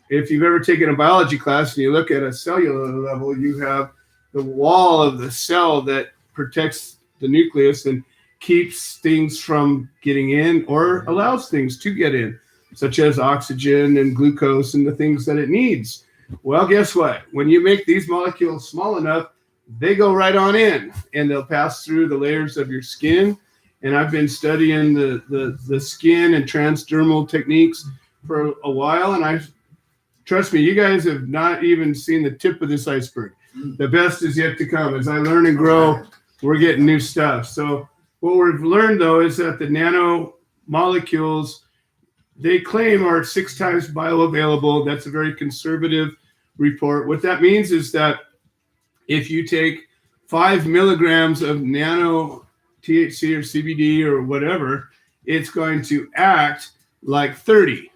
if you've ever taken a biology class and you look at a cellular level, you have the wall of the cell that protects the nucleus and keeps things from getting in or allows things to get in, such as oxygen and glucose and the things that it needs. Well, guess what? When you make these molecules small enough, they go right on in and they'll pass through the layers of your skin. And I've been studying the skin and transdermal techniques for a while, and trust me, you guys have not even seen the tip of this iceberg. The best is yet to come. As I learn and grow, we're getting new stuff. So what we've learned, though, is that the nano molecules, they claim are 6 times bioavailable. That's a very conservative report. What that means is that if you take 5 milligrams of nano THC or CBD or whatever, it's going to act like 30.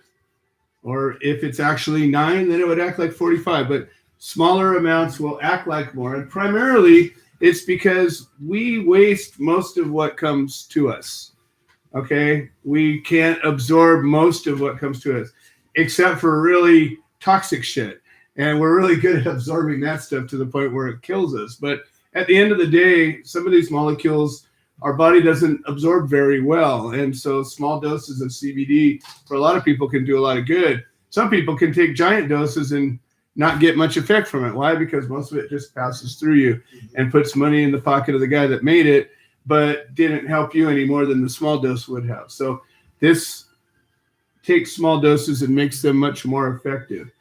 Or if it's actually 9, then it would act like 45. But smaller amounts will act like more. And primarily, it's because we waste most of what comes to us. Okay? We can't absorb most of what comes to us, except for really toxic shit. And we're really good at absorbing that stuff to the point where it kills us. But at the end of the day, some of these molecules, our body doesn't absorb very well. And so small doses of CBD for a lot of people can do a lot of good. Some people can take giant doses and not get much effect from it. Why? Because most of it just passes through you and puts money in the pocket of the guy that made it, but didn't help you any more than the small dose would have. So this takes small doses and makes them much more effective.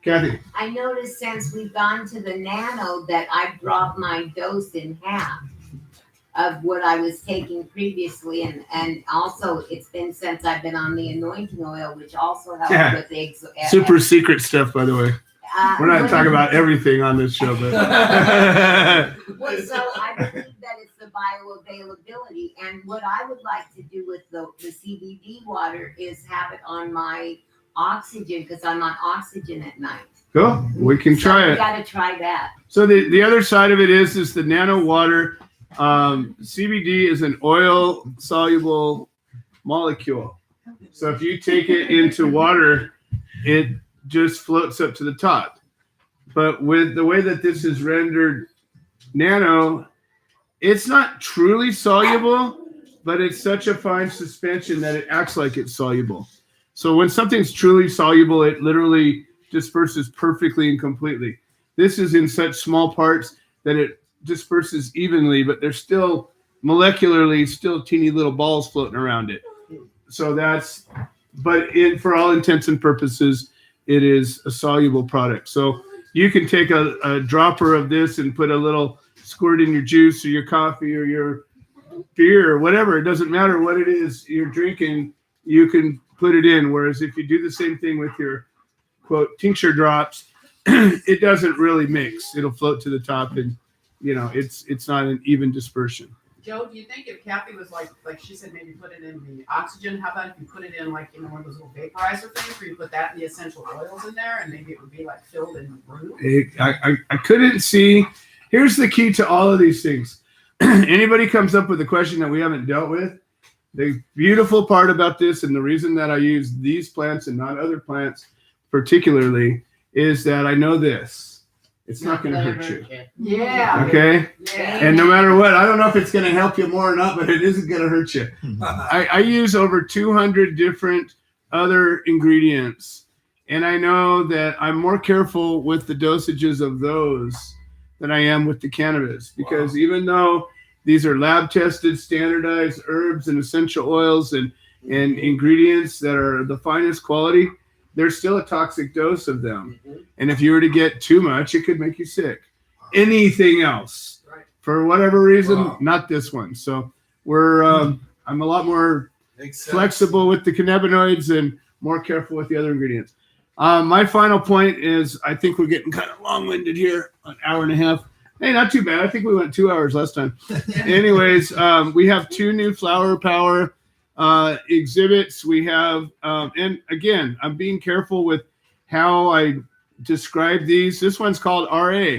Kathy. I noticed since we've gone to the nano that I've dropped my dose in half of what I was taking previously, and also it's been since I've been on the anointing oil, which also helps Yeah. with eggs. Super secret stuff, by the way. We're not talking about everything on this show, but Well, so I believe that it's the bioavailability, and what I would like to do with the CBD water is have it on my oxygen, because I'm on oxygen at night. cool. We can try We it. gotta try that. So the other side of it is the nano water. CBD is an oil soluble molecule. So if you take it into water, it just floats up to the top. But with the way that this is rendered nano, it's not truly soluble, but it's such a fine suspension that it acts like it's soluble. So when something's truly soluble, it literally disperses perfectly and completely. This is in such small parts that it disperses evenly, but there's still molecularly still teeny little balls floating around it. So for all intents and purposes, it is a soluble product. So you can take a dropper of this and put a little squirt in your juice or your coffee or your beer or whatever. It doesn't matter what it is you're drinking, you can put it in. Whereas if you do the same thing with your quote tincture drops, it doesn't really mix. It'll float to the top, and it's not an even dispersion. Joe, do you think if Kathy was like she said, maybe put it in the oxygen, how about if you put it in one of those little vaporizer things where you put that and the essential oils in there, and maybe it would be like filled in room? I couldn't see. Here's the key to all of these things. Anybody comes up with a question that we haven't dealt with, the beautiful part about this, and the reason that I use these plants and not other plants particularly, is that I know this. It's not going to hurt you. Yeah. Okay? Yeah. And no matter what, I don't know if it's going to help you more or not, but it isn't going to hurt you. I use over 200 different other ingredients, and I know that I'm more careful with the dosages of those than I am with the cannabis, because even though these are lab tested, standardized herbs and essential oils and ingredients that are the finest quality, there's still a toxic dose of them. And if you were to get too much, it could make you sick. Anything else, for whatever reason, not this one. So I'm a lot more flexible with the cannabinoids and more careful with the other ingredients. My final point is, I think we're getting kind of long-winded here, an hour and a half. Hey, not too bad. I think we went 2 hours last time. Anyways, we have 2 new Flower Power exhibits. We have, and again, I'm being careful with how I describe these. This one's called RA.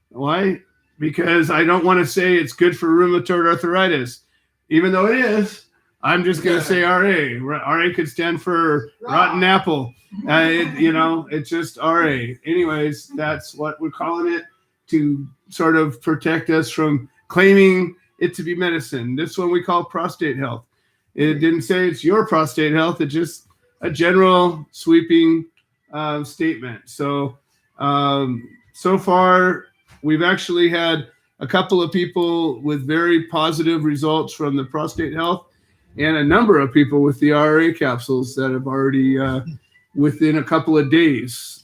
Why? Because I don't want to say it's good for rheumatoid arthritis, even though it is. I'm just going to say RA. RA could stand for rotten apple. It's just RA. Anyways, that's what we're calling it, to sort of protect us from claiming it to be medicine. This one we call prostate health. It didn't say it's your prostate health. It's just a general sweeping statement. So, so far, we've actually had a couple of people with very positive results from the prostate health, and a number of people with the RA capsules that have already within a couple of days.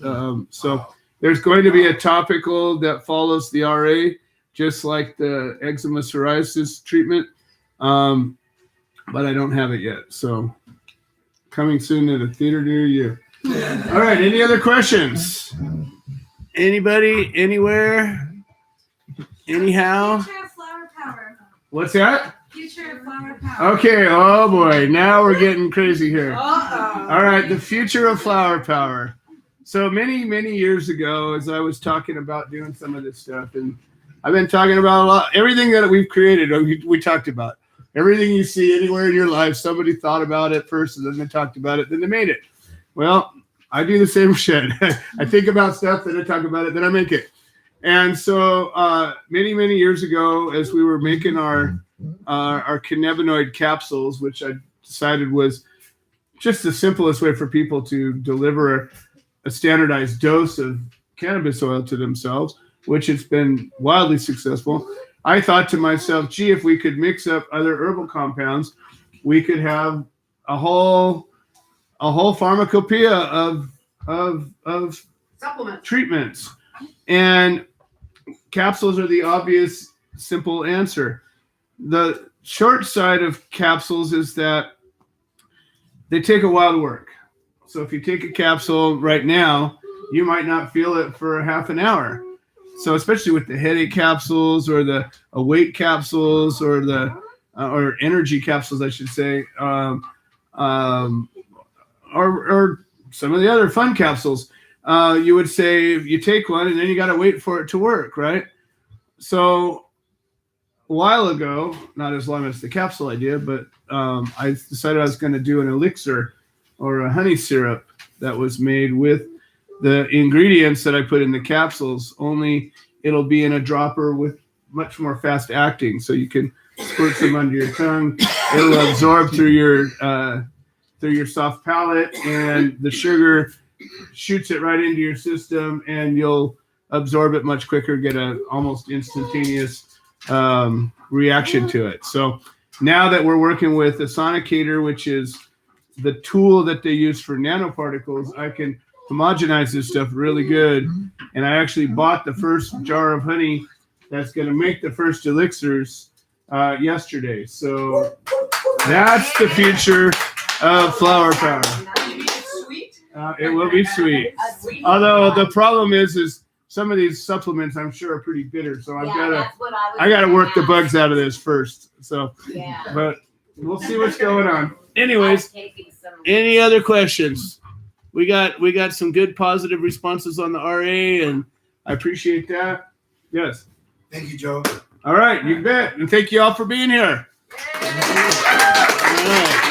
So there's going to be a topical that follows the RA, just like the eczema psoriasis treatment. But I don't have it yet. So coming soon at a theater near you. All right. Any other questions? Anybody, anywhere, anyhow? Future of flower power. What's that? Future of flower power. Okay. Oh boy. Now we're getting crazy here. Uh-oh. All right. The future of flower power. So many, many years ago, as I was talking about doing some of this stuff, and I've been talking about a lot, everything that we've created, we talked about. Everything you see anywhere in your life, somebody thought about it first, and then they talked about it, then they made it. Well, I do the same shit. I think about stuff, then I talk about it, then I make it. And so many, many years ago, as we were making our cannabinoid capsules, which I decided was just the simplest way for people to deliver a standardized dose of cannabis oil to themselves, which has been wildly successful, I thought to myself, gee, if we could mix up other herbal compounds, we could have a whole a whole pharmacopoeia of Supplements. treatments, and capsules are the obvious, simple answer. The short side of capsules is that they take a while to work. So if you take a capsule right now, you might not feel it for half an hour. So especially with the headache capsules or the weight capsules or the or energy capsules, I should say, or some of the other fun capsules, you would say you take one and then you got to wait for it to work, right? So a while ago, not as long as the capsule idea, but I decided I was going to do an elixir or a honey syrup that was made with the ingredients that I put in the capsules, only it'll be in a dropper with much more fast acting. So you can squirt some under your tongue. It'll absorb through your soft palate, and the sugar shoots it right into your system, and you'll absorb it much quicker, get an almost instantaneous reaction to it. So now that we're working with a sonicator, which is the tool that they use for nanoparticles, I can homogenize this stuff really good. And I actually bought the first jar of honey that's going to make the first elixirs yesterday. So that's the future of flower power. Sweet. It will be sweet. Sweet. Although the problem is some of these supplements I'm sure are pretty bitter. So That's what I gotta gonna work the ask. bugs out of this first. So, Yeah. but we'll see what's going on. Anyways, I've taken some- any other questions? We got some good positive responses on the RA, and I appreciate that. Yes. Thank you, Joe. All right, you bet. And thank you all for being here. All right.